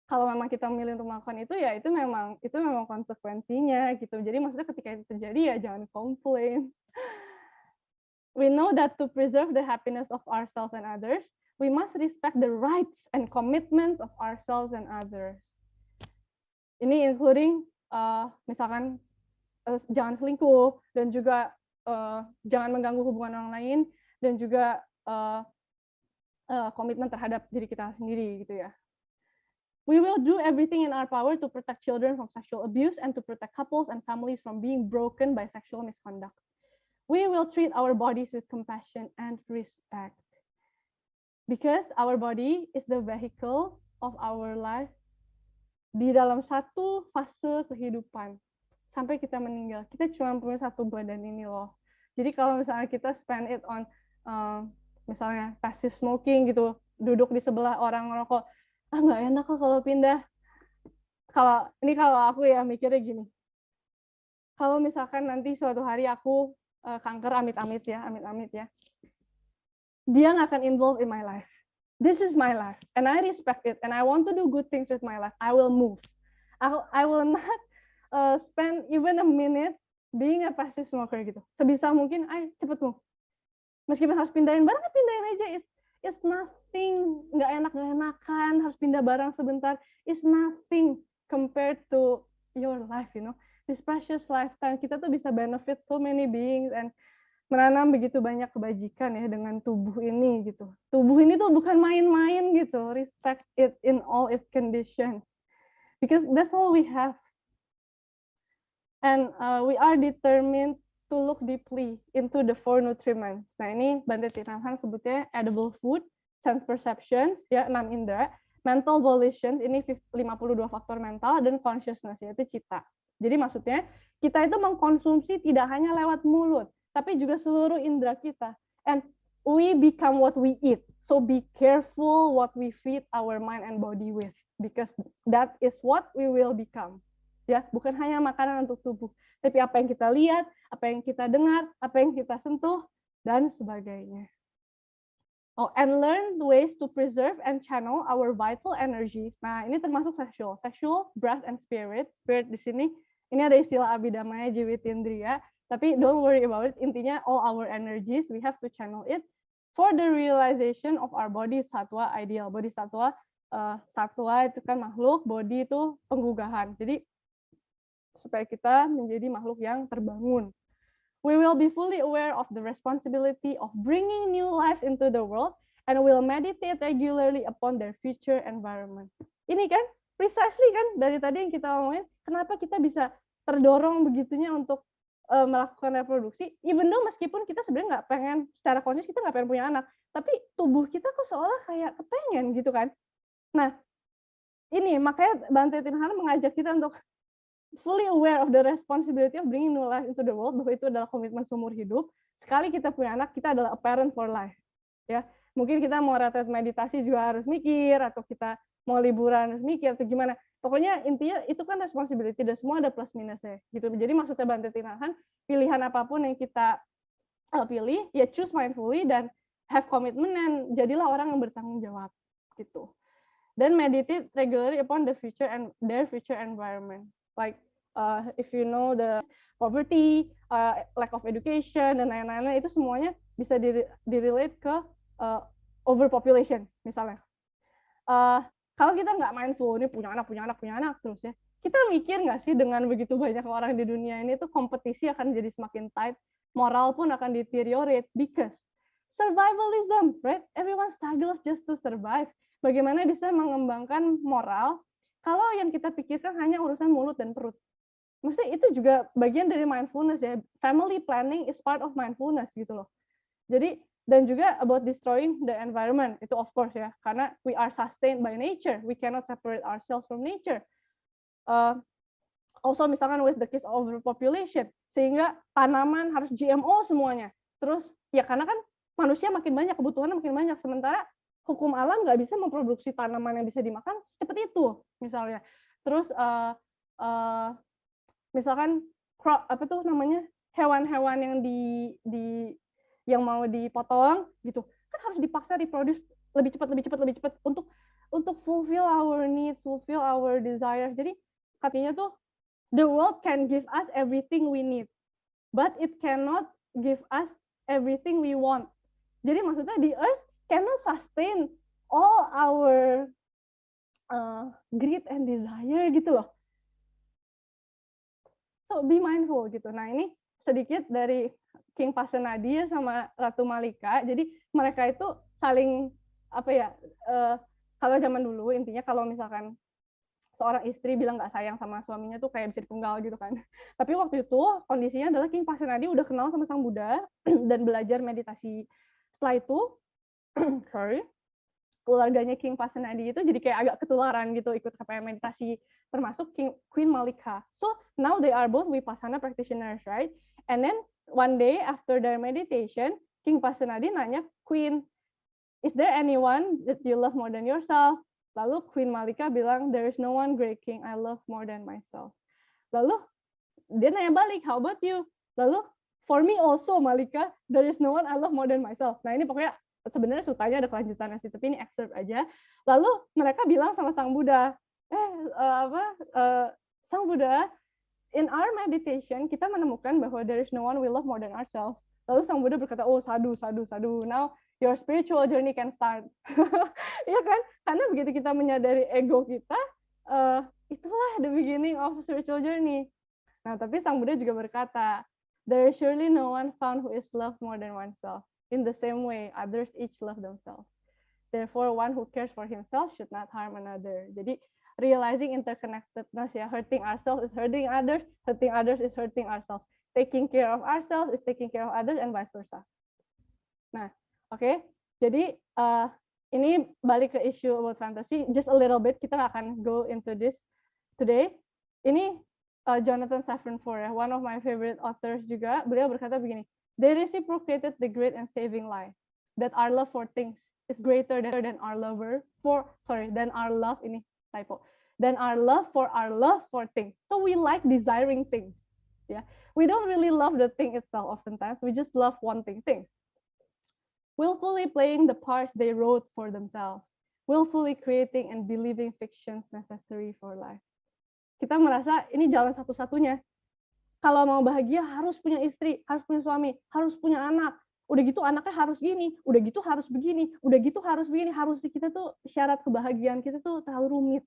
Kalau memang kita memilih untuk melakukan itu, ya itu memang konsekuensinya gitu. Jadi maksudnya ketika itu terjadi ya jangan komplain. We know that to preserve the happiness of ourselves and others, we must respect the rights and commitments of ourselves and others. Ini including misalkan jangan selingkuh, dan juga jangan mengganggu hubungan orang lain, dan juga komitmen terhadap diri kita sendiri gitu ya. We will do everything in our power to protect children from sexual abuse and to protect couples and families from being broken by sexual misconduct. We will treat our bodies with compassion and respect. Because our body is the vehicle of our life di dalam satu fase kehidupan. Sampai kita meninggal, kita cuma punya satu badan ini loh. Jadi kalau misalnya kita spend it on misalnya passive smoking gitu, duduk di sebelah orang ngerokok, nggak enak kok kalau pindah. Kalau aku ya mikirnya gini, kalau misalkan nanti suatu hari aku kanker, amit-amit ya, dia nggak akan involve in my life. This is my life, and I respect it, and I want to do good things with my life. I will move. I will not spend even a minute being a passive smoker gitu. Sebisa mungkin, ayo cepet move. Meskipun harus pindahin barang, pindahin aja. It's nothing, nggak enakan, harus pindah barang sebentar. It's nothing compared to your life, you know. This precious lifetime, kita tuh bisa benefit so many beings and menanam begitu banyak kebajikan ya dengan tubuh ini gitu. Tubuh ini tuh bukan main-main gitu. Respect it in all its conditions, because that's all we have. And we are determined to look deeply into the 4 nutriments. Nah ini Bante Tirthasan sebutnya edible food, sense perceptions, ya 6 indera, mental volitions, ini 52 faktor mental, dan consciousness, yaitu cita. Jadi maksudnya kita itu mengkonsumsi tidak hanya lewat mulut, tapi juga seluruh indera kita. And we become what we eat. So be careful what we feed our mind and body with, because that is what we will become. Ya, bukan hanya makanan untuk tubuh, tapi apa yang kita lihat, apa yang kita dengar, apa yang kita sentuh, dan sebagainya. Oh, and learn ways to preserve and channel our vital energies. Nah, ini termasuk sexual, breath, and spirit. Spirit di sini, ini ada istilah abhidhamaya jiwitindriya, tapi don't worry about it. Intinya, all our energies, we have to channel it for the realization of our body satwa ideal. Body satwa, satwa itu kan makhluk, body itu penggugahan. Jadi, supaya kita menjadi makhluk yang terbangun. We will be fully aware of the responsibility of bringing new lives into the world and will meditate regularly upon their future environment. Ini kan, precisely kan, dari tadi yang kita ngomongin, kenapa kita bisa terdorong begitunya untuk melakukan reproduksi, even though meskipun kita sebenarnya nggak pengen, secara konsis kita nggak pengen punya anak, tapi tubuh kita kok seolah kayak kepengen gitu kan. Nah, ini makanya Bhante Tirthanan mengajak kita untuk fully aware of the responsibility of bringing new life into the world, bahwa itu adalah komitmen seumur hidup. Sekali kita punya anak, kita adalah a parent for life. Ya, mungkin kita mau retret meditasi juga harus mikir, atau kita mau liburan harus mikir, atau gimana. Pokoknya intinya itu kan responsibility, dan semua ada plus minusnya. Gitu. Jadi maksudnya Bhante Tirthanan, pilihan apapun yang kita pilih, ya choose mindfully dan have commitment, dan jadilah orang yang bertanggung jawab. Gitu. Dan meditate regularly upon the future and their future environment. Like if you know the poverty, lack of education, dan lain-lain, itu semuanya bisa direlate ke overpopulation misalnya. Kalau kita nggak mindful, ini punya anak terus ya, kita mikir nggak sih dengan begitu banyak orang di dunia ini tuh kompetisi akan jadi semakin tight, moral pun akan deteriorate because survivalism, right? Everyone struggles just to survive. Bagaimana bisa mengembangkan moral kalau yang kita pikirkan hanya urusan mulut dan perut? Maksudnya itu juga bagian dari mindfulness ya. Family planning is part of mindfulness gitu loh. Jadi, dan juga about destroying the environment, itu of course ya, karena we are sustained by nature, we cannot separate ourselves from nature. Also misalkan with the case of overpopulation, sehingga tanaman harus GMO semuanya. Terus ya karena kan manusia makin banyak, kebutuhannya makin banyak, sementara hukum alam nggak bisa memproduksi tanaman yang bisa dimakan seperti itu misalnya. Terus misalkan apa tuh namanya, hewan-hewan yang yang mau dipotong gitu kan harus dipaksa diproduksi lebih cepat untuk fulfill our needs, fulfill our desires. Jadi katanya tuh the world can give us everything we need, but it cannot give us everything we want. Jadi maksudnya the earth cannot sustain all our greed and desire gitu loh. So be mindful gitu. Nah ini sedikit dari King Pasenadi sama Ratu Malika. Jadi mereka itu saling apa ya? Kalau zaman dulu intinya kalau misalkan seorang istri bilang nggak sayang sama suaminya tuh kayak bisa dipenggal gitu kan. Tapi waktu itu kondisinya adalah King Pasenadi udah kenal sama Sang Buddha dan belajar meditasi. Setelah itu, keluarganya King Pasenadi itu jadi kayak agak ketularan gitu ikut KPM meditasi, termasuk Queen Malika. So now they are both Vipassana practitioners, right? And then one day after their meditation, King Pasenadi nanya Queen, is there anyone that you love more than yourself? Lalu Queen Malika bilang, there is no one great king I love more than myself. Lalu dia nanya balik, how about you? Lalu, for me also Malika, there is no one I love more than myself. Nah ini pokoknya sebenarnya sukanya ada kelanjutannya sih, tapi ini excerpt aja. Lalu mereka bilang sama Sang Buddha, Sang Buddha, in our meditation kita menemukan bahwa there is no one we love more than ourselves. Lalu Sang Buddha berkata, oh sadu. Now your spiritual journey can start. Iya kan? Karena begitu kita menyadari ego kita, itulah the beginning of spiritual journey. Nah, tapi Sang Buddha juga berkata, there is surely no one found who is loved more than oneself. In the same way, others each love themselves. Therefore, one who cares for himself should not harm another. Jadi, realizing interconnectedness ya, hurting ourselves is hurting others is hurting ourselves. Taking care of ourselves is taking care of others, and vice versa. Nah, oke. Jadi, ini balik ke issue about fantasy, just a little bit, kita nggak akan go into this today. Ini Jonathan Safran Foer, one of my favorite authors juga, beliau berkata begini, they reciprocated the great and saving lie. that our love for things is greater than our love for things. So we like desiring things. Yeah, we don't really love the thing itself. Oftentimes, we just love wanting things. Willfully playing the parts they wrote for themselves. Willfully creating and believing fictions necessary for life. Kita merasa ini jalan satu-satunya. Kalau mau bahagia harus punya istri, harus punya suami, harus punya anak. Udah gitu anaknya harus gini, udah gitu harus begini, udah gitu harus begini. Harus kita tuh syarat kebahagiaan kita tuh terlalu rumit.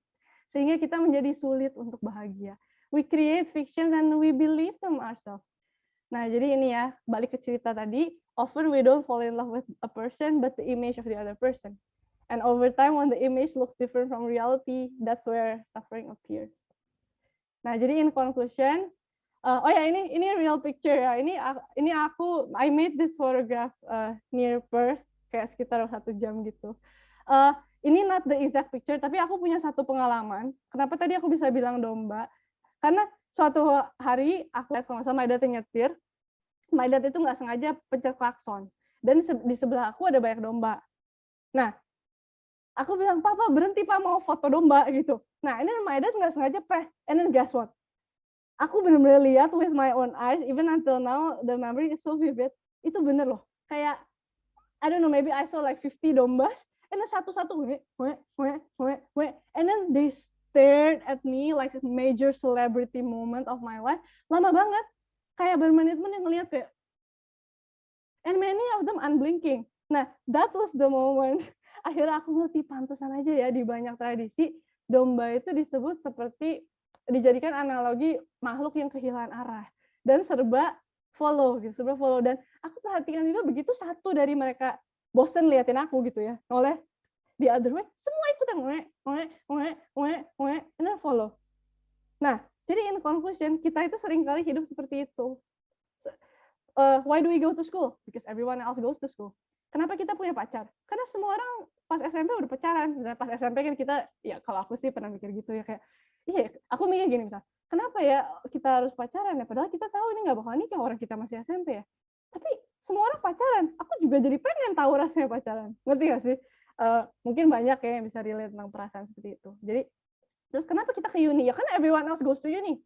Sehingga kita menjadi sulit untuk bahagia. We create fictions and we believe them ourselves. Nah, jadi ini ya, balik ke cerita tadi, often we don't fall in love with a person, but the image of the other person. And over time, when the image looks different from reality, that's where suffering appears. Nah, jadi in conclusion, ini real picture ya. Ini aku, I made this photograph near Perth, kayak sekitar 1 jam gitu. Ini not the exact picture, tapi aku punya satu pengalaman. Kenapa tadi aku bisa bilang domba? Karena suatu hari aku lihat kalau sama my dad nyetir, my dad itu nggak sengaja pencet klakson, dan di sebelah aku ada banyak domba. Nah, aku bilang, Papa berhenti Pak, mau foto domba gitu. Nah, ini my dad nggak sengaja press, and then guess what? Aku benar-benar lihat with my own eyes, even until now the memory is so vivid. Itu bener loh, kayak I don't know, maybe I saw like 50 dombas, and then satu-satu, and then they stared at me like a major celebrity moment of my life. Lama banget, kayak bermenit-menit ngeliat kayak, and many of them unblinking. Nah, that was the moment. Akhirnya aku ngerti, pantesan aja ya di banyak tradisi domba itu disebut seperti dijadikan analogi makhluk yang kehilangan arah dan serba follow gitu, serba follow. Dan aku perhatikan juga begitu satu dari mereka bosen liatin aku gitu ya, oleh the other way, semua ikutan and then follow. Nah, jadi in conclusion, kita itu seringkali hidup seperti itu. Why do we go to school? Because everyone else goes to school. Kenapa kita punya pacar? Karena semua orang pas SMP udah pacaran. Dan pas SMP kan kita, ya kalau aku sih pernah mikir gitu ya, kayak, iya, aku mikir gini misal, kenapa ya kita harus pacaran ya? Padahal kita tahu ini nggak bakal nikah, orang kita masih SMP ya. Tapi semua orang pacaran, aku juga jadi pengen tahu rasanya pacaran. Ngerti nggak sih? Mungkin banyak ya yang bisa relate tentang perasaan seperti itu. Jadi, terus kenapa kita ke uni? Ya karena everyone else goes to uni.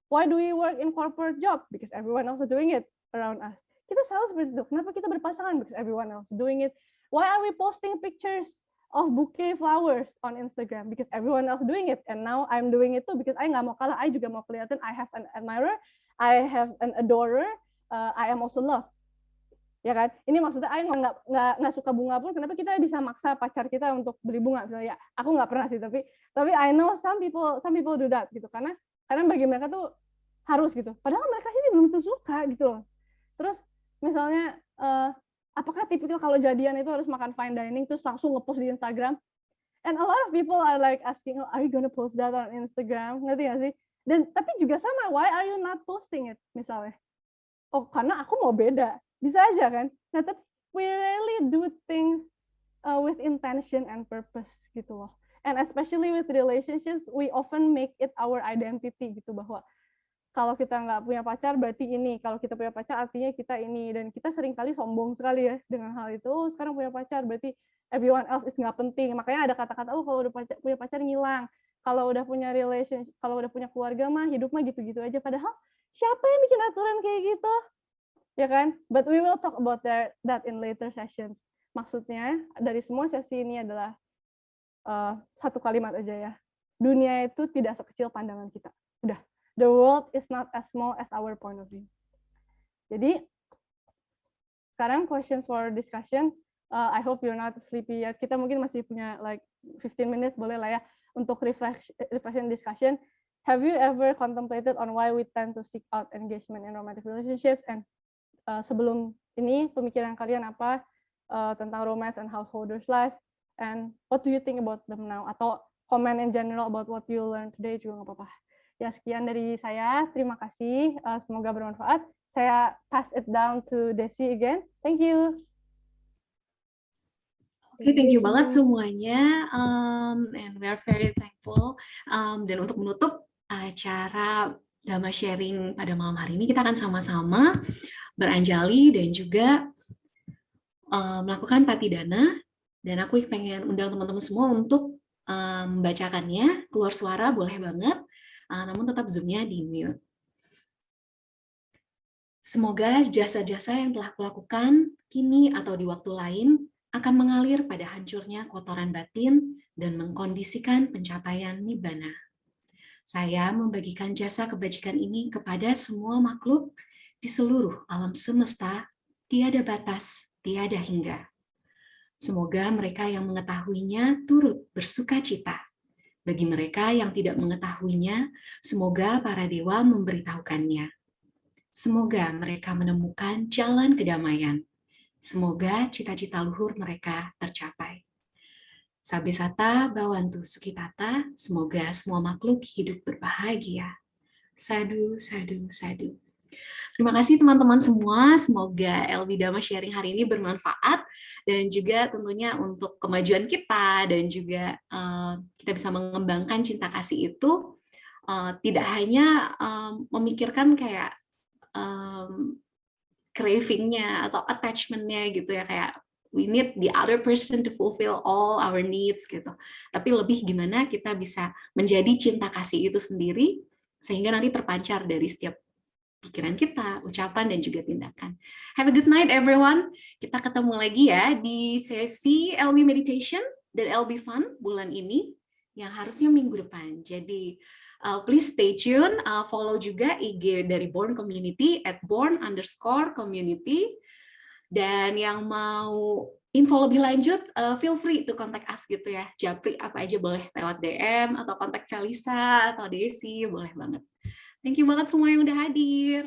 Why do we work in corporate job? Because everyone else is doing it around us. Kita selalu seperti itu. Kenapa kita berpasangan? Because everyone else is doing it. Why are we posting pictures of bouquet flowers on Instagram? Because everyone else is doing it. And now I'm doing it too because I nggak mau kalah. I juga mau kelihatan I have an admirer, I have an adorer, I am also loved. Ya kan? Ini maksudnya I nggak suka bunga pun. Kenapa kita bisa maksa pacar kita untuk beli bunga? Misalnya, ya, aku nggak pernah sih, tapi I know some people do that gitu. Karena bagi mereka tuh harus gitu. Padahal mereka sih belum tentu suka gitu loh. Terus misalnya apakah tipikal kalau jadian itu harus makan fine dining terus langsung ngepost di Instagram? And a lot of people are like asking, are you gonna post that on Instagram? Ngerti nggak sih? Dan tapi juga sama, why are you not posting it misalnya? Oh, karena aku mau beda. Bisa aja kan? Nah, tapi we rarely do things with intention and purpose gitu loh. And especially with relationships, we often make it our identity gitu, bahwa kalau kita nggak punya pacar berarti ini, kalau kita punya pacar artinya kita ini, dan kita seringkali sombong sekali ya dengan hal itu. Oh, sekarang punya pacar berarti everyone else is nggak penting. Makanya ada kata-kata, oh kalau udah punya pacar ngilang, kalau udah punya relationship, kalau udah punya keluarga mah hidup mah gitu-gitu aja. Padahal siapa yang bikin aturan kayak gitu? Ya kan? But we will talk about that in later sessions. Maksudnya dari semua sesi ini adalah satu kalimat aja ya. Dunia itu tidak sekecil pandangan kita. Udah. The world is not as small as our point of view. Jadi, sekarang questions for discussion. I hope you're not sleepy yet. Kita mungkin masih punya like 15 minutes, boleh lah ya, untuk reflection discussion. Have you ever contemplated on why we tend to seek out engagement in romantic relationships? And sebelum ini, pemikiran kalian apa tentang romance and householders life? And what do you think about them now? Atau comment in general about what you learned today juga nggak apa-apa. Ya, sekian dari saya. Terima kasih. Semoga bermanfaat. Saya pass it down to Desi again. Thank you. Oke, thank you banget semuanya. And we are very thankful. Dan untuk menutup acara Dhamma Sharing pada malam hari ini, kita akan sama-sama beranjali dan juga melakukan patidana, dan aku pengen undang teman-teman semua untuk membacakannya. Keluar suara boleh banget, namun tetap Zoom-nya di mute. Semoga jasa-jasa yang telah kulakukan kini atau di waktu lain akan mengalir pada hancurnya kotoran batin dan mengkondisikan pencapaian nibbana. Saya membagikan jasa kebajikan ini kepada semua makhluk di seluruh alam semesta, tiada batas, tiada hingga. Semoga mereka yang mengetahuinya turut bersuka cita. Bagi mereka yang tidak mengetahuinya, semoga para dewa memberitahukannya. Semoga mereka menemukan jalan kedamaian. Semoga cita-cita luhur mereka tercapai. Sabesata Bawantu Sukitata, semoga semua makhluk hidup berbahagia. Sadu, sadu, sadu. Terima kasih teman-teman semua, semoga LB Dhamma sharing hari ini bermanfaat dan juga tentunya untuk kemajuan kita dan juga kita bisa mengembangkan cinta kasih itu tidak hanya memikirkan kayak craving-nya atau attachment-nya gitu ya, kayak we need the other person to fulfill all our needs gitu. Tapi lebih gimana kita bisa menjadi cinta kasih itu sendiri sehingga nanti terpancar dari setiap pikiran kita, ucapan, dan juga tindakan. Have a good night everyone. Kita ketemu lagi ya di sesi LB Meditation dan LB Fun bulan ini yang harusnya minggu depan. Jadi please stay tune, follow juga IG dari Born Community @born_community. Dan yang mau info lebih lanjut, feel free to contact us gitu ya. Japri apa aja boleh lewat DM atau kontak Kalisa atau Desi, boleh banget. Thank you banget semua yang udah hadir.